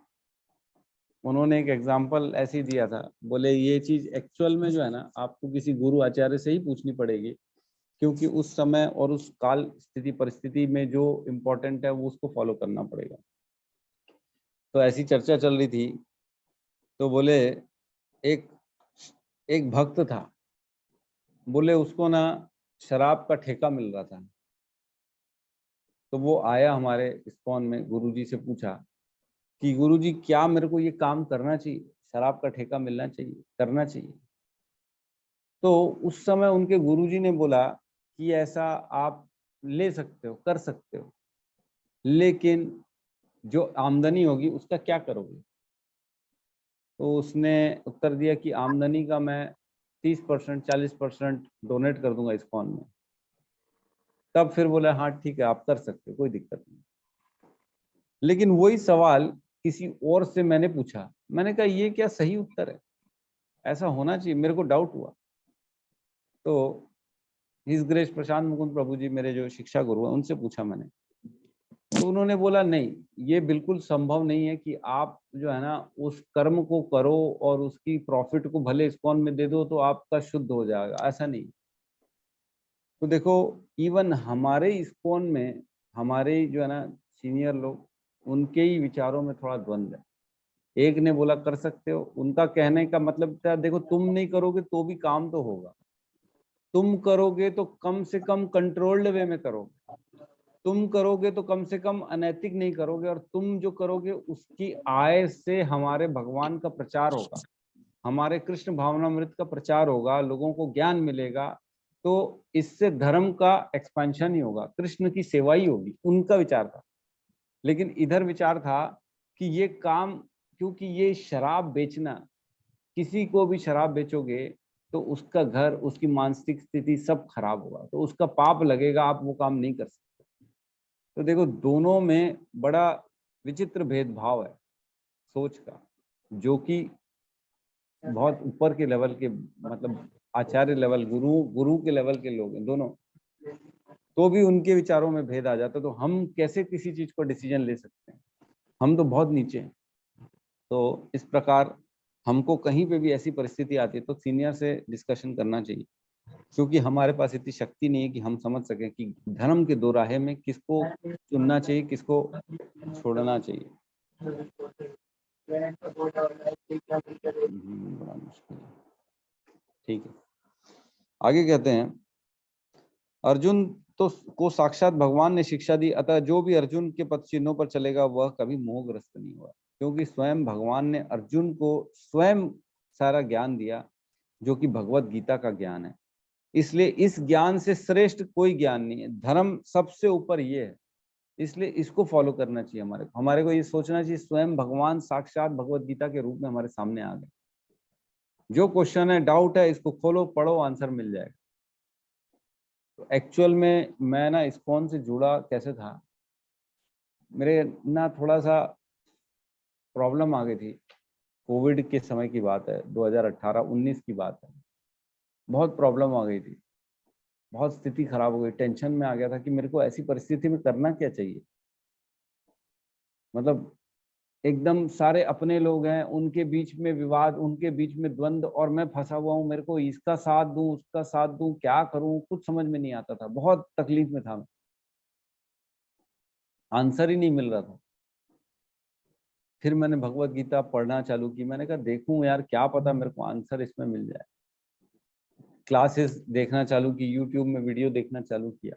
उन्होंने एक एग्जाम्पल ऐसे ही दिया था, बोले ये चीज एक्चुअल में जो है ना आपको किसी गुरु आचार्य से ही पूछनी पड़ेगी, क्योंकि उस समय और उस काल स्थिति परिस्थिति में जो इम्पोर्टेंट है वो उसको फॉलो करना पड़ेगा। तो ऐसी चर्चा चल रही थी। तो बोले एक एक भक्त था, बोले उसको ना शराब का ठेका मिल रहा था। तो वो आया हमारे इस्कॉन में, गुरुजी से पूछा कि गुरुजी क्या मेरे को ये काम करना चाहिए, शराब का ठेका मिलना चाहिए, करना चाहिए। तो उस समय उनके गुरुजी ने बोला कि ऐसा आप ले सकते हो, कर सकते हो, लेकिन जो आमदनी होगी उसका क्या करोगे? तो उसने उत्तर दिया कि आमदनी का मैं 30% 40% डोनेट कर दूंगा इस्कॉन में। तब फिर बोला हाँ ठीक है आप कर सकते हो, कोई दिक्कत नहीं। लेकिन वही सवाल किसी और से मैंने पूछा, मैंने कहा ये क्या सही उत्तर है? ऐसा होना चाहिए, मेरे को डाउट हुआ। तो हिज ग्रेस प्रशांत मुकुंद प्रभु जी मेरे जो शिक्षा गुरु हैं उनसे पूछा मैंने, तो उन्होंने बोला नहीं, ये बिल्कुल संभव नहीं है कि आप जो है ना उस कर्म को करो और उसकी प्रॉफिट को भले इस्कॉन में दे दो तो आपका शुद्ध हो जाएगा, ऐसा नहीं। तो देखो इवन हमारे इस्कॉन में हमारे जो है ना सीनियर लोग, उनके ही विचारों में थोड़ा द्वंद्व है। एक ने बोला कर सकते हो, उनका कहने का मतलब था देखो तुम नहीं करोगे तो भी काम तो होगा, तुम करोगे तो कम से कम कंट्रोल्ड वे में करोगे, तुम करोगे तो कम से कम अनैतिक नहीं करोगे, और तुम जो करोगे उसकी आय से हमारे भगवान का प्रचार होगा, हमारे कृष्ण भावनामृत का प्रचार होगा, लोगों को ज्ञान मिलेगा, तो इससे धर्म का एक्सपेंशन ही होगा, कृष्ण की सेवा ही होगी, उनका विचार था। लेकिन इधर विचार था कि ये काम, क्योंकि ये शराब बेचना, किसी को भी शराब बेचोगे तो उसका घर, उसकी मानसिक स्थिति सब खराब होगा, तो उसका पाप लगेगा, आप वो काम नहीं कर सकते। तो देखो दोनों में बड़ा विचित्र भेदभाव है सोच का, जो कि बहुत ऊपर के लेवल के, मतलब आचार्य लेवल, गुरु के लेवल के लोग हैं दोनों, तो भी उनके विचारों में भेद आ जाता, तो हम कैसे किसी चीज को डिसीजन ले सकते हैं? हम तो बहुत नीचे हैं। तो इस प्रकार हमको कहीं पे भी ऐसी परिस्थिति आती है तो सीनियर से डिस्कशन करना चाहिए, क्योंकि हमारे पास इतनी शक्ति नहीं है कि हम समझ सकें कि धर्म के दो राहे में किसको चुनना चाहिए, किसको छोड़ना चाहिए। बड़ा मुश्किल है। ठीक है, आगे कहते हैं अर्जुन तो को साक्षात भगवान ने शिक्षा दी, अतः जो भी अर्जुन के पद चिन्हों पर चलेगा वह कभी मोहग्रस्त नहीं हुआ, क्योंकि स्वयं भगवान ने अर्जुन को स्वयं सारा ज्ञान दिया जो कि भगवत गीता का ज्ञान है। इसलिए इस ज्ञान से श्रेष्ठ कोई ज्ञान नहीं है, धर्म सबसे ऊपर ये है, इसलिए इसको फॉलो करना चाहिए। हमारे को ये सोचना चाहिए स्वयं भगवान साक्षात भगवत गीता के रूप में हमारे सामने आ गए। जो क्वेश्चन है, डाउट है, इसको खोलो, पढ़ो, आंसर मिल जाएगा। तो एक्चुअल में मैं ना इस्कॉन से जुड़ा कैसे था, मेरे ना थोड़ा सा प्रॉब्लम आ गई थी। कोविड के समय की बात है, 2018-19 की बात है। बहुत प्रॉब्लम आ गई थी, बहुत स्थिति खराब हो गई, टेंशन में आ गया था कि मेरे को ऐसी परिस्थिति में करना क्या चाहिए। मतलब एकदम सारे अपने लोग हैं, उनके बीच में विवाद, उनके बीच में द्वंद्व, और मैं फंसा हुआ हूँ, मेरे को इसका साथ दूं, उसका साथ दूं, क्या करूं, कुछ समझ में नहीं आता था, बहुत तकलीफ में था, आंसर ही नहीं मिल रहा था। फिर मैंने भगवत गीता पढ़ना चालू की, मैंने कहा देखूं यार क्या पता मेरे को आंसर इसमें मिल जाए। क्लासेस देखना चालू की, यूट्यूब में वीडियो देखना चालू किया,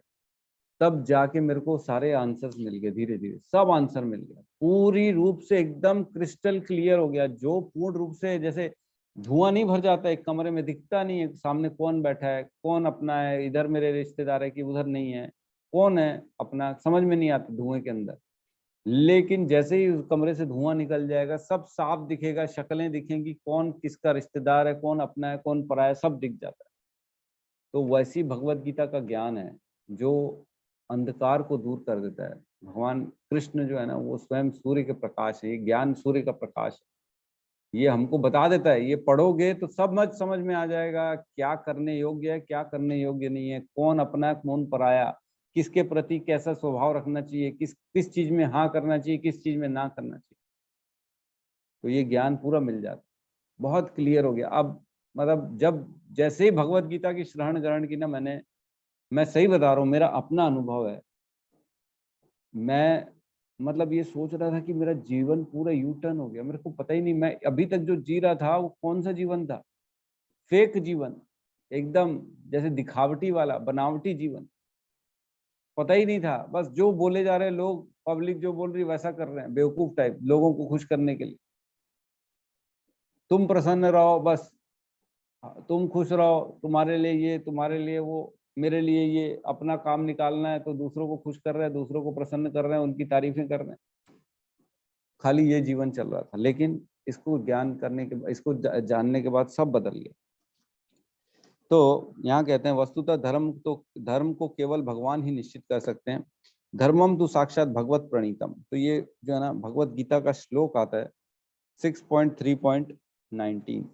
तब जाके मेरे को सारे आंसर्स मिल गए, धीरे धीरे सब आंसर मिल गया, पूरी रूप से एकदम क्रिस्टल क्लियर हो गया, जो पूर्ण रूप से जैसे धुआं नहीं भर जाता एक कमरे में, दिखता नहीं है सामने कौन बैठा है, कौन अपना है, इधर मेरे रिश्तेदार है कि उधर नहीं है, कौन है अपना, समझ में नहीं आता धुएं के अंदर। लेकिन जैसे ही उस कमरे से धुआं निकल जाएगा सब साफ दिखेगा, शक्लें दिखेंगी, कौन किसका रिश्तेदार है, कौन अपना है, कौन पराया है, सब दिख जाता है। तो वैसी भगवत गीता का ज्ञान है जो अंधकार को दूर कर देता है। भगवान कृष्ण जो है ना वो स्वयं सूर्य के प्रकाश है, ये ज्ञान सूर्य का प्रकाश है, ये हमको बता देता है, ये पढ़ोगे तो सब समझ में आ जाएगा, क्या करने योग्य है, क्या करने योग्य नहीं है, कौन अपना कौन पराया, किसके प्रति कैसा स्वभाव रखना चाहिए, किस चीज में हाँ करना चाहिए, किस चीज में ना करना चाहिए। तो ये ज्ञान पूरा मिल जाता है, बहुत क्लियर हो गया अब। मतलब जब जैसे ही भगवत गीता की श्रवण ग्रहण की ना मैंने, मैं सही बता रहा हूँ, मेरा अपना अनुभव है, मैं मतलब ये सोच रहा था कि मेरा जीवन पूरा यू टर्न हो गया, मेरे को पता ही नहीं मैं अभी तक जो जी रहा था वो कौन सा जीवन था, फेक जीवन, एकदम जैसे दिखावटी वाला, बनावटी जीवन, पता ही नहीं था, बस जो बोले जा रहे हैं लोग, पब्लिक जो बोल रही वैसा कर रहे हैं, बेवकूफ टाइप, लोगों को खुश करने के लिए, तुम प्रसन्न रहो बस, तुम खुश रहो, तुम्हारे लिए ये, तुम्हारे लिए वो, मेरे लिए ये अपना काम निकालना है, तो दूसरों को खुश कर रहे हैं, दूसरों को प्रसन्न कर रहे हैं, उनकी तारीफें कर रहे हैं, खाली ये जीवन चल रहा था। लेकिन इसको ज्ञान करने के, इसको जानने के बाद सब बदल गया। तो यहाँ कहते हैं वस्तुतः धर्म को केवल भगवान ही निश्चित कर सकते हैं। धर्मम तो साक्षात भगवत प्रणीतम। तो ये जो है ना भगवत गीता का श्लोक आता है 6.3.19।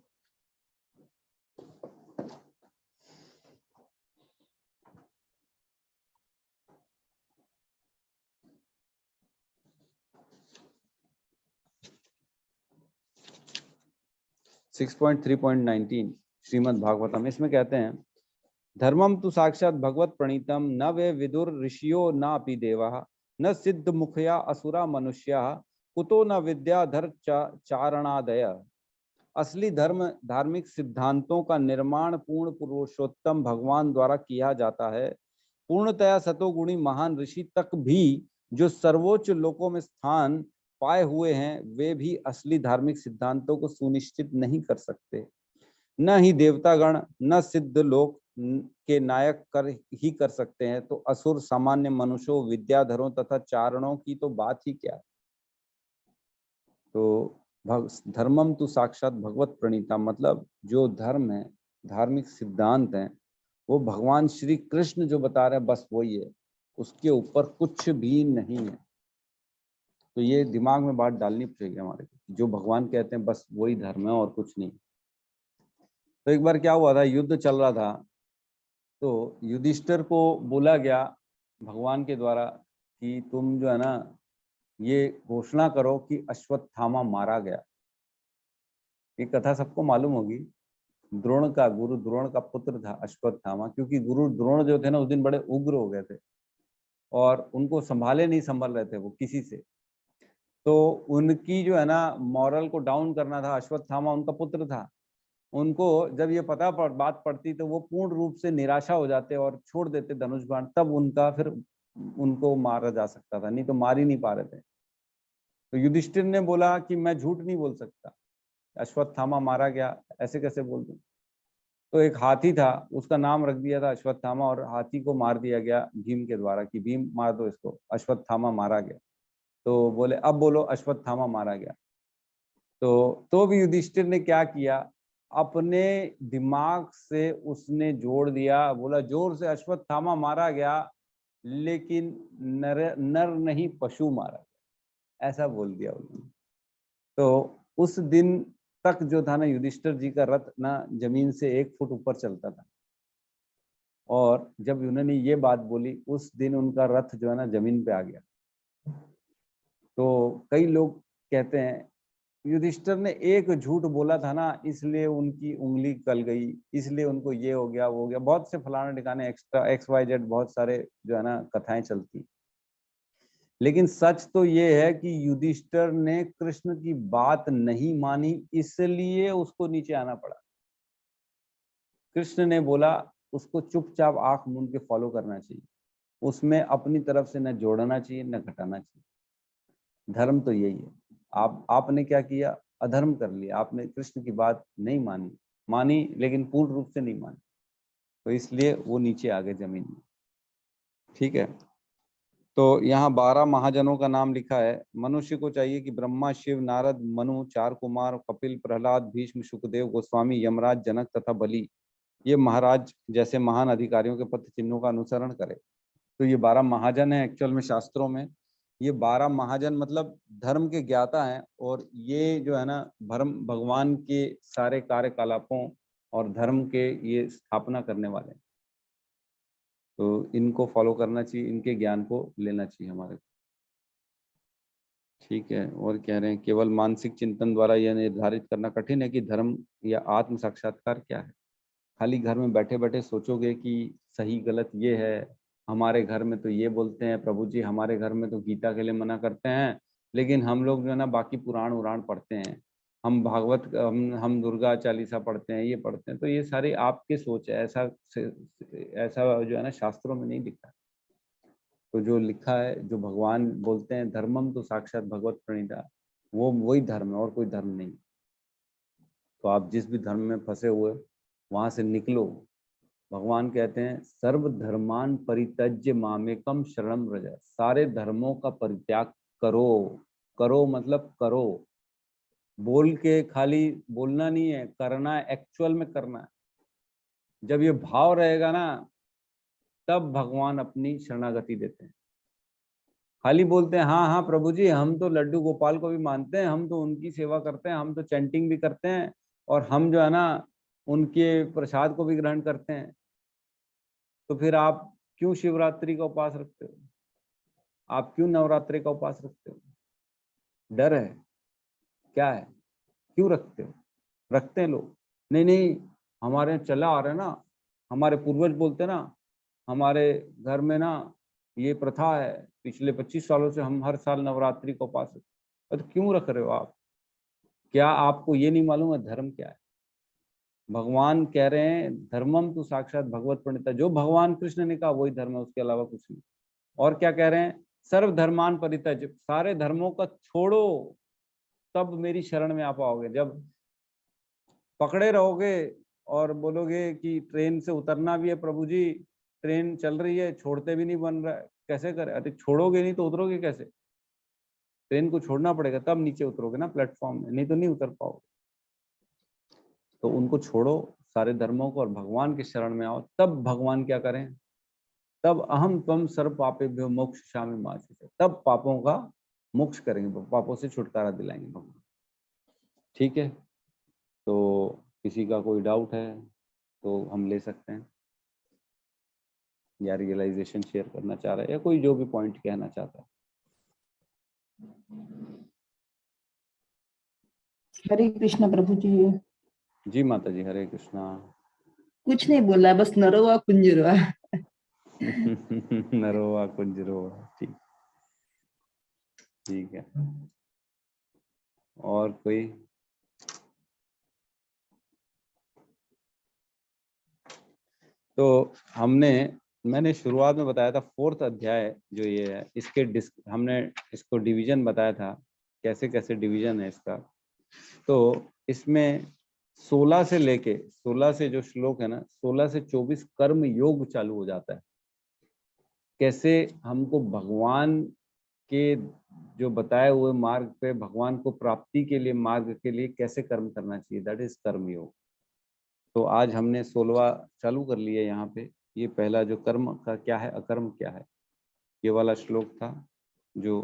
श्रीमद् भागवतम, इसमें कहते हैं धर्मम तु साक्षात भगवत प्रणीतम न वे विदुर ऋषियो न अपि देवा न सिद्ध मुखया असुरा मनुष्या कुतो न विद्याधर चारणादय। असली धर्म धार्मिक सिद्धांतों का निर्माण पूर्ण पुरुषोत्तम भगवान द्वारा किया जाता है। पूर्णतया सतोगुणी महान ऋषि तक भी जो सर्वोच्च लोकों में स्थान पाए हुए हैं, वे भी असली धार्मिक सिद्धांतों को सुनिश्चित नहीं कर सकते। न ही देवतागण न सिद्ध लोक के नायक कर सकते हैं, तो असुर, सामान्य मनुष्यों, विद्याधरों तथा चारणों की तो बात ही क्या। तो धर्मम तो साक्षात भगवत प्रणीता, मतलब जो धर्म है, धार्मिक सिद्धांत हैं, वो भगवान श्री कृष्ण जो बता रहे हैं बस वही है, उसके ऊपर कुछ भी नहीं है। तो ये दिमाग में बात डालनी पड़ेगी हमारे को, जो भगवान कहते हैं बस वही धर्म है और कुछ नहीं। तो एक बार क्या हुआ था, युद्ध चल रहा था, तो युधिष्ठिर को बोला गया भगवान के द्वारा कि तुम जो है ना ये घोषणा करो कि अश्वत्थामा मारा गया। ये कथा सबको मालूम होगी। द्रोण का, गुरु द्रोण का पुत्र था अश्वत्थामा, क्योंकि गुरु द्रोण जो थे ना उस दिन बड़े उग्र हो गए थे और उनको नहीं संभल रहे थे वो किसी से। तो उनकी जो है ना मॉरल को डाउन करना था। अश्वत्थामा उनका पुत्र था। उनको जब ये बात पड़ती तो वो पूर्ण रूप से निराशा हो जाते और छोड़ देते धनुष बाण, तब उनका फिर उनको मारा जा सकता था, नहीं तो मार ही नहीं पा रहे थे। तो युधिष्ठिर ने बोला कि मैं झूठ नहीं बोल सकता, अश्वत्थामा मारा गया ऐसे कैसे बोल दूं। तो एक हाथी था, उसका नाम रख दिया था अश्वत्थामा, और हाथी को मार दिया गया भीम के द्वारा कि भीम मार दो इसको, अश्वत्थामा मारा गया। तो बोले अब बोलो अश्वत्थामा मारा गया। तो भी युधिष्ठिर ने क्या किया, अपने दिमाग से उसने जोड़ दिया, बोला जोर से अश्वत्थामा मारा गया, लेकिन नर नहीं पशु मारा गया, ऐसा बोल दिया उन्होंने। तो उस दिन तक जो था ना युधिष्ठिर जी का रथ ना जमीन से 1 फुट ऊपर चलता था, और जब उन्होंने ये बात बोली उस दिन उनका रथ जो है ना जमीन पे आ गया। तो कई लोग कहते हैं युधिष्ठिर ने एक झूठ बोला था ना, इसलिए उनकी उंगली कल गई, इसलिए उनको ये हो गया वो हो गया, बहुत से फलाने ठिकाने एक्स्ट्रा XYZ बहुत सारे जो है ना कथाएं चलती। लेकिन सच तो ये है कि युधिष्ठिर ने कृष्ण की बात नहीं मानी, इसलिए उसको नीचे आना पड़ा। कृष्ण ने बोला उसको चुपचाप आंख मूंद के फॉलो करना चाहिए, उसमें अपनी तरफ से न जोड़ना चाहिए न घटाना चाहिए। धर्म तो यही है। आपने क्या किया, अधर्म कर लिया, आपने कृष्ण की बात नहीं मानी लेकिन पूर्ण रूप से नहीं मानी, तो इसलिए वो नीचे आ गए जमीन में। ठीक है। तो यहाँ 12 महाजनों का नाम लिखा है। मनुष्य को चाहिए कि ब्रह्मा, शिव, नारद, मनु, 4 कुमार, कपिल, प्रहलाद, भीष्म, सुखदेव गोस्वामी, यमराज, जनक तथा बलि, ये महाराज जैसे महान अधिकारियों के पथ चिन्हों का अनुसरण करे। तो ये 12 महाजन है एक्चुअल में शास्त्रों में। ये 12 महाजन मतलब धर्म के ज्ञाता हैं, और ये जो है ना भगवान के सारे कार्यकलापों और धर्म के ये स्थापना करने वाले हैं। तो इनको फॉलो करना चाहिए, इनके ज्ञान को लेना चाहिए हमारे। ठीक है। और कह रहे हैं केवल मानसिक चिंतन द्वारा यह निर्धारित करना कठिन है कि धर्म या आत्म साक्षात्कार क्या है। खाली घर में बैठे बैठे सोचोगे कि सही गलत ये है, हमारे घर में तो ये बोलते हैं प्रभु जी, हमारे घर में तो गीता के लिए मना करते हैं, लेकिन हम लोग जो है ना बाकी पुराण उराण पढ़ते हैं, हम भागवत हम दुर्गा चालीसा पढ़ते हैं, ये पढ़ते हैं। तो ये सारी आपके सोच है, ऐसा जो है ना शास्त्रों में नहीं लिखा। तो जो लिखा है, जो भगवान बोलते हैं धर्मम तो साक्षात भगवत प्रणीता, वो वही धर्म है और कोई धर्म नहीं। तो आप जिस भी धर्म में फंसे हुए वहां से निकलो, भगवान कहते हैं सर्व धर्मान परित्यज्य मामेकम शरणम व्रज। सारे धर्मों का परित्याग करो। करो मतलब करो, बोल के खाली बोलना नहीं है, करना है, एक्चुअल में करना है। जब ये भाव रहेगा ना, तब भगवान अपनी शरणागति देते हैं। खाली बोलते हैं हाँ हाँ प्रभु जी, हम तो लड्डू गोपाल को भी मानते हैं, हम तो उनकी सेवा करते हैं, हम तो चैंटिंग भी करते हैं, और हम जो है ना उनके प्रसाद को भी ग्रहण करते हैं, तो फिर आप क्यों शिवरात्रि का उपवास रखते हो? आप क्यों नवरात्रि का उपवास रखते हो? डर है? क्या है? क्यों रखते हो? रखते हैं लोग, नहीं नहीं हमारे यहाँ चला आ रहा है ना, हमारे पूर्वज बोलते हैं ना, हमारे घर में ना ये प्रथा है, पिछले 25 सालों से हम हर साल नवरात्रि को उपवास रखते। तो क्यों रख रहे हो आप? क्या आपको ये नहीं मालूम है धर्म क्या है? भगवान कह रहे हैं धर्मम तो साक्षात भगवत प्रणीता, जो भगवान कृष्ण ने कहा वही धर्म है, उसके अलावा कुछ नहीं। और क्या कह रहे हैं? सर्व धर्मान परित्यज, सारे धर्मों का छोड़ो, तब मेरी शरण में आ पाओगे। जब पकड़े रहोगे और बोलोगे कि ट्रेन से उतरना भी है प्रभु जी, ट्रेन चल रही है, छोड़ते भी नहीं बन रहा है, कैसे करें? अरे छोड़ोगे नहीं तो उतरोगे कैसे? ट्रेन को छोड़ना पड़ेगा तब नीचे उतरोगे ना प्लेटफॉर्म में, नहीं तो नहीं उतर पाओगे। तो उनको छोड़ो, सारे धर्मों को, और भगवान के शरण में आओ। तब भगवान क्या करें? तब अहम त्वम सर्व पापेभ्यो मोक्षयिष्यामि मा शुचः, तब पापों का मोक्ष करेंगे, पापों से छुटकारा दिलाएंगे भगवान। ठीक है, तो किसी का कोई डाउट है तो हम ले सकते हैं, या रियलाइजेशन शेयर करना चाह रहा है, या कोई जो भी पॉइंट कहना चाहता है। हरे कृष्ण प्रभु जी। जी माता जी, हरे कृष्णा। कुछ नहीं बोला, बस नरोवा कुंजरवा। नरोवा कुंजरोवा, ठीक, ठीक है। और कोई? तो मैंने शुरुआत में बताया था 4th अध्याय जो ये है, इसके हमने इसको डिवीजन बताया था, कैसे कैसे डिवीजन है इसका। तो इसमें 16 से जो श्लोक है ना, 16 से 24 कर्म योग चालू हो जाता है। कैसे हमको भगवान के जो बताए हुए मार्ग पे, भगवान को प्राप्ति के लिए, मार्ग के लिए कैसे कर्म करना चाहिए, दैट इज कर्म योग। तो आज हमने 16वां चालू कर लिया यहाँ पे। ये पहला जो कर्म का क्या है, अकर्म क्या है, ये वाला श्लोक था जो।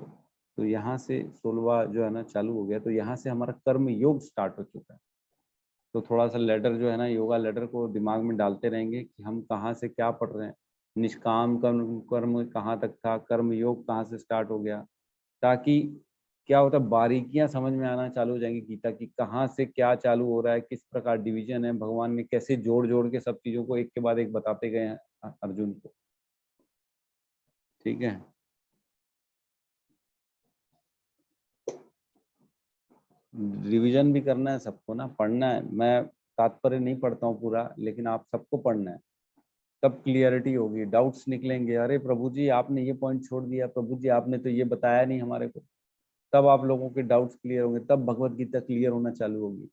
तो यहाँ से 16वां जो है ना चालू हो गया, तो यहाँ से हमारा कर्म योग स्टार्ट हो चुका है। तो थोड़ा सा लेडर जो है ना, योगा लेडर को दिमाग में डालते रहेंगे कि हम कहाँ से क्या पढ़ रहे हैं। निष्काम कर्म कर्म कहाँ तक था, कर्म योग कहाँ से स्टार्ट हो गया, ताकि क्या होता है बारीकियां समझ में आना चालू हो जाएंगी गीता की, कहाँ से क्या चालू हो रहा है, किस प्रकार डिवीजन है, भगवान ने कैसे जोड़ जोड़ के सब चीजों को एक के बाद एक बताते गए हैं अर्जुन को। ठीक है, रिवीजन भी करना है सबको ना, पढ़ना है। मैं तात्पर्य नहीं पढ़ता हूँ पूरा, लेकिन आप सबको पढ़ना है, तब क्लियरिटी होगी, डाउट्स निकलेंगे। अरे प्रभु जी आपने ये पॉइंट छोड़ दिया, प्रभु जी आपने तो ये बताया नहीं हमारे को, तब आप लोगों के डाउट्स क्लियर होंगे, तब भगवत गीता क्लियर होना चालू होगी।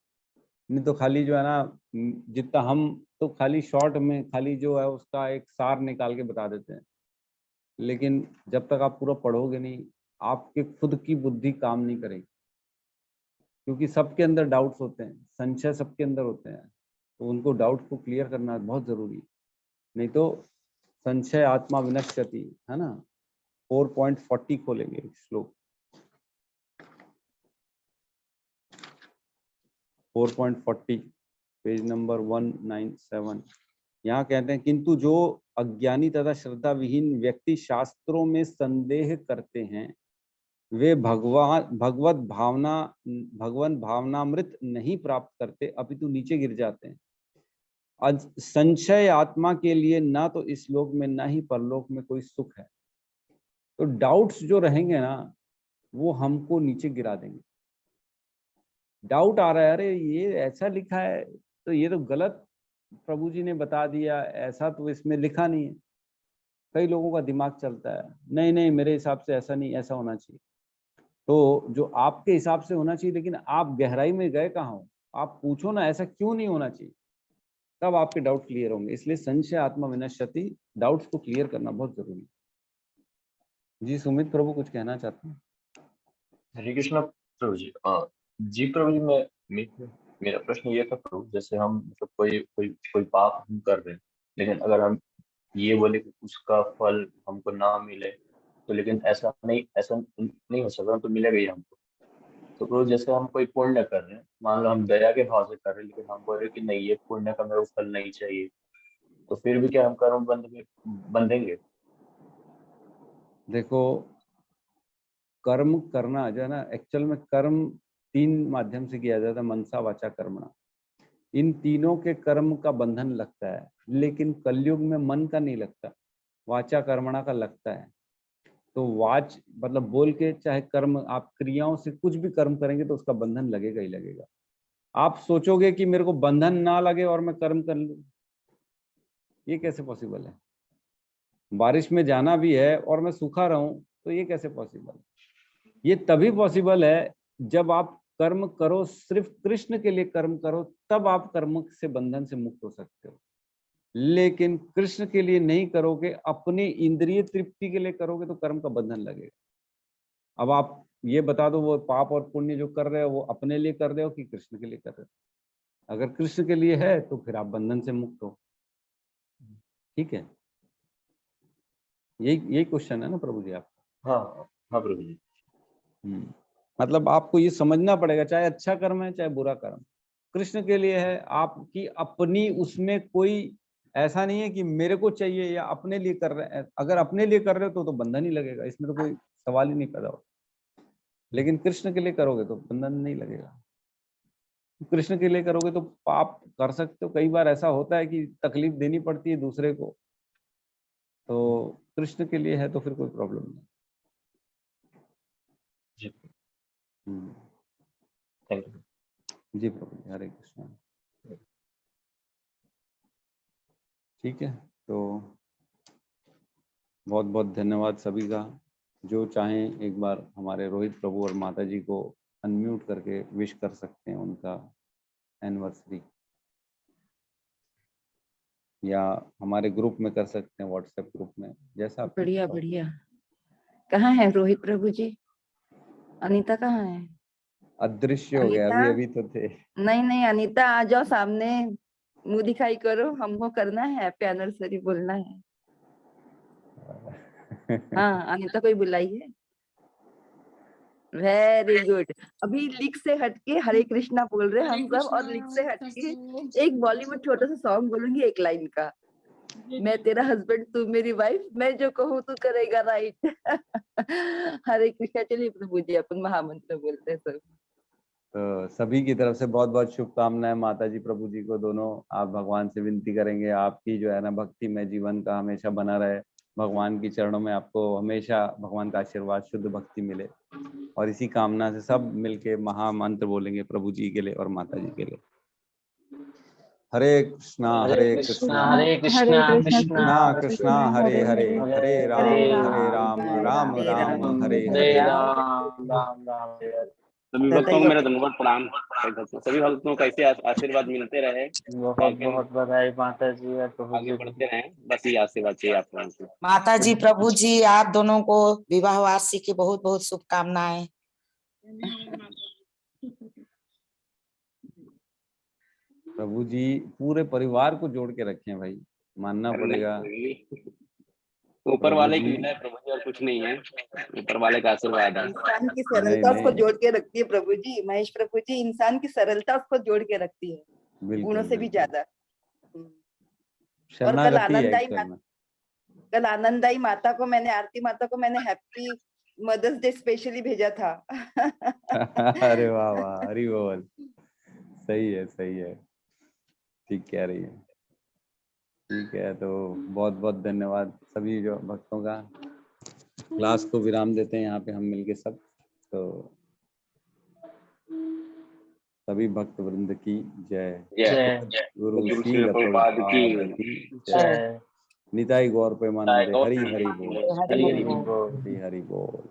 नहीं तो खाली जो है ना, जितना हम तो खाली शॉर्ट में खाली जो है उसका एक सार निकाल के बता देते हैं, लेकिन जब तक आप पूरा पढ़ोगे नहीं, आपके खुद की बुद्धि काम नहीं करेगी, क्योंकि सबके अंदर डाउट्स होते हैं, संशय सबके अंदर होते हैं, तो उनको डाउट को क्लियर करना बहुत जरूरी है। नहीं तो संशय आत्मा विनश्यति, है ना। 4.40 खोलेंगे श्लोक, 4.40 पेज नंबर 197। यहाँ कहते हैं किंतु जो अज्ञानी तथा श्रद्धा विहीन व्यक्ति शास्त्रों में संदेह करते हैं, वे भगवत भावनामृत नहीं प्राप्त करते, अपितु नीचे गिर जाते हैं। आज संशय आत्मा के लिए ना तो इस लोक में ना ही परलोक में कोई सुख है। तो डाउट्स जो रहेंगे ना, वो हमको नीचे गिरा देंगे। डाउट आ रहा है, अरे ये ऐसा लिखा है तो ये तो गलत प्रभु जी ने बता दिया, ऐसा तो इसमें लिखा नहीं है। कई लोगों का दिमाग चलता है, नहीं नहीं मेरे हिसाब से ऐसा नहीं, ऐसा होना चाहिए। तो जो आपके हिसाब से होना चाहिए, लेकिन आप गहराई में गए कहाँ हो? आप पूछो ना ऐसा क्यों नहीं होना चाहिए। तब आपके डाउट क्लियर होंगे। इसलिए संशय आत्मा विनश्यति, डाउट्स को क्लियर करना बहुत जरूरी है। जी सुमित प्रभु कुछ कहना चाहते हैं? हरे कृष्णा प्रभु जी। जी प्रभु जी, मेरा प्रश्न ये था प्रभु, जैसे हम मतलब कोई पाप हम कर रहे हैं, लेकिन अगर हम ये बोले कि उसका फल हमको ना मिले, तो लेकिन ऐसा नहीं हो सकता, तो मिलेगा ही हमको। तो प्रभु जैसे हम कोई पुण्य कर रहे हैं, मान लो हम दया के भाव से कर रहे हैं, लेकिन हम बोल रहे हैं कि नहीं, ये पुण्य का मेरे को फल नहीं चाहिए, तो फिर भी क्या हम कर्म बंधेंगे? देखो, कर्म करना जो है ना, एक्चुअल में कर्म 3 माध्यम से किया जाता है, मनसा वाचा कर्मणा। इन तीनों के कर्म का बंधन लगता है, लेकिन कलयुग में मन का नहीं लगता, वाचा कर्मणा का लगता है। तो वाच मतलब बोल के, चाहे कर्म आप क्रियाओं से कुछ भी कर्म करेंगे तो उसका बंधन लगेगा ही लगेगा। आप सोचोगे कि मेरे को बंधन ना लगे और मैं कर्म कर लूं, ये कैसे पॉसिबल है? बारिश में जाना भी है और मैं सूखा रहूं, तो ये कैसे पॉसिबल है? ये तभी पॉसिबल है जब आप कर्म करो, सिर्फ कृष्ण के लिए कर्म करो, तब आप कर्म से बंधन से मुक्त हो सकते हो। लेकिन कृष्ण के लिए नहीं करोगे, अपनी इंद्रिय तृप्ति के लिए करोगे, तो कर्म का बंधन लगेगा। अब आप ये बता दो, वो पाप और पुण्य जो कर रहे हो वो अपने लिए कर रहे हो कि कृष्ण के लिए कर रहे हो? अगर कृष्ण के लिए है तो फिर आप बंधन से मुक्त हो। ठीक है, यही क्वेश्चन है ना प्रभु जी आपका? हाँ प्रभु जी। मतलब आपको ये समझना पड़ेगा, चाहे अच्छा कर्म है चाहे बुरा कर्म, कृष्ण के लिए है। आपकी अपनी उसमें कोई ऐसा नहीं है कि मेरे को चाहिए या अपने लिए कर रहे हैं। अगर अपने लिए कर रहे हो तो बंधन ही लगेगा, इसमें तो कोई सवाल ही नहीं पैदा होता। लेकिन कृष्ण के लिए करोगे तो बंधन नहीं लगेगा। कृष्ण के लिए करोगे तो पाप कर सकते हो। कई बार ऐसा होता है कि तकलीफ देनी पड़ती है दूसरे को, तो कृष्ण के लिए है तो फिर कोई प्रॉब्लम नहीं। जी थैंक यू। जी प्रभु, हरे कृष्ण। ठीक है, तो बहुत बहुत धन्यवाद सभी का। जो चाहें एक बार हमारे रोहित प्रभु और माता जी को अनम्यूट करके विश कर सकते हैं उनका एनिवर्सरी, या हमारे ग्रुप में कर सकते हैं, व्हाट्सएप ग्रुप में, जैसा आप। बढ़िया बढ़िया। कहाँ है रोहित प्रभु जी? अनीता कहाँ है? अदृश्य हो गया, अनीता? अभी तो थे। नहीं अनीता, आ जाओ सामने, मुंह दिखाई करो, हमको करना है हैप्पी एनिवर्सरी बोलना है। हाँ अनीता कोई बुलाई है? Very good. अभी लिख से हटके हरे कृष्णा बोल रहे हैं हम सब, और लिख से हटके एक बॉलीवुड छोटा सा सॉन्ग बोलूंगी, एक लाइन का, मैं तेरा हस्बैंड तू मेरी वाइफ, मैं जो कहूँ तू करेगा राइट। हरे कृष्णा। चलिए प्रभु जी अपन महामंत्र बोलते हैं सब। तो सभी की तरफ से बहुत बहुत शुभकामनाएं माता जी प्रभु जी को दोनों। आप भगवान से विनती करेंगे आपकी जो है ना भक्ति में जीवन का हमेशा बना रहे, भगवान की चरणों में आपको हमेशा भगवान का आशीर्वाद, शुद्ध भक्ति मिले। और इसी कामना से सब मिलके महामंत्र बोलेंगे प्रभु जी के लिए और माता जी के लिए। हरे कृष्णा कृष्णा कृष्णा हरे हरे, हरे राम राम राम हरे हरे। सभी भक्तों को मेरा धन्यवाद प्रणाम। सभी भक्तों को कैसे आशीर्वाद मिलते रहे, बहुत बहुत बधाई माता जी और प्रभु आगे जी। बढ़ते रहें, बस ये आशीर्वाद चाहिए आप लोगों से। माता जी प्रभु जी आप दोनों को विवाह वार्षिक की बहुत बहुत शुभकामनाएं। प्रभु जी पूरे परिवार को जोड़ के रखे हैं भाई, मानना पड़ेगा। ऊपर वाले की लीला है प्रभु जी, और कुछ नहीं है, ऊपर वाले का आशीर्वाद है। इंसान की सरलता उसको जोड़ के रखती है प्रभु जी। महेश प्रभु जी, इंसान की सरलता उसको जोड़ के रखती है, गुणों से भी ज्यादा। और कल आनंदाई माता को मैंने, आरती माता को मैंने हैप्पी मदर्स डे स्पेशली भेजा था। अरे वाह वाह, हरि बोल। सही है, ठीक कह रही है। ठीक है, तो बहुत बहुत धन्यवाद सभी जो भक्तों का। क्लास को विराम देते हैं यहाँ पे हम मिलके सब। तो सभी भक्त वृंद की जय। गुरु श्री प्रभुपाद की जय। निताई गौर प्रेमानंदे। हरि हरि बोल, हरि हरि बोल। हरि हरि बोल।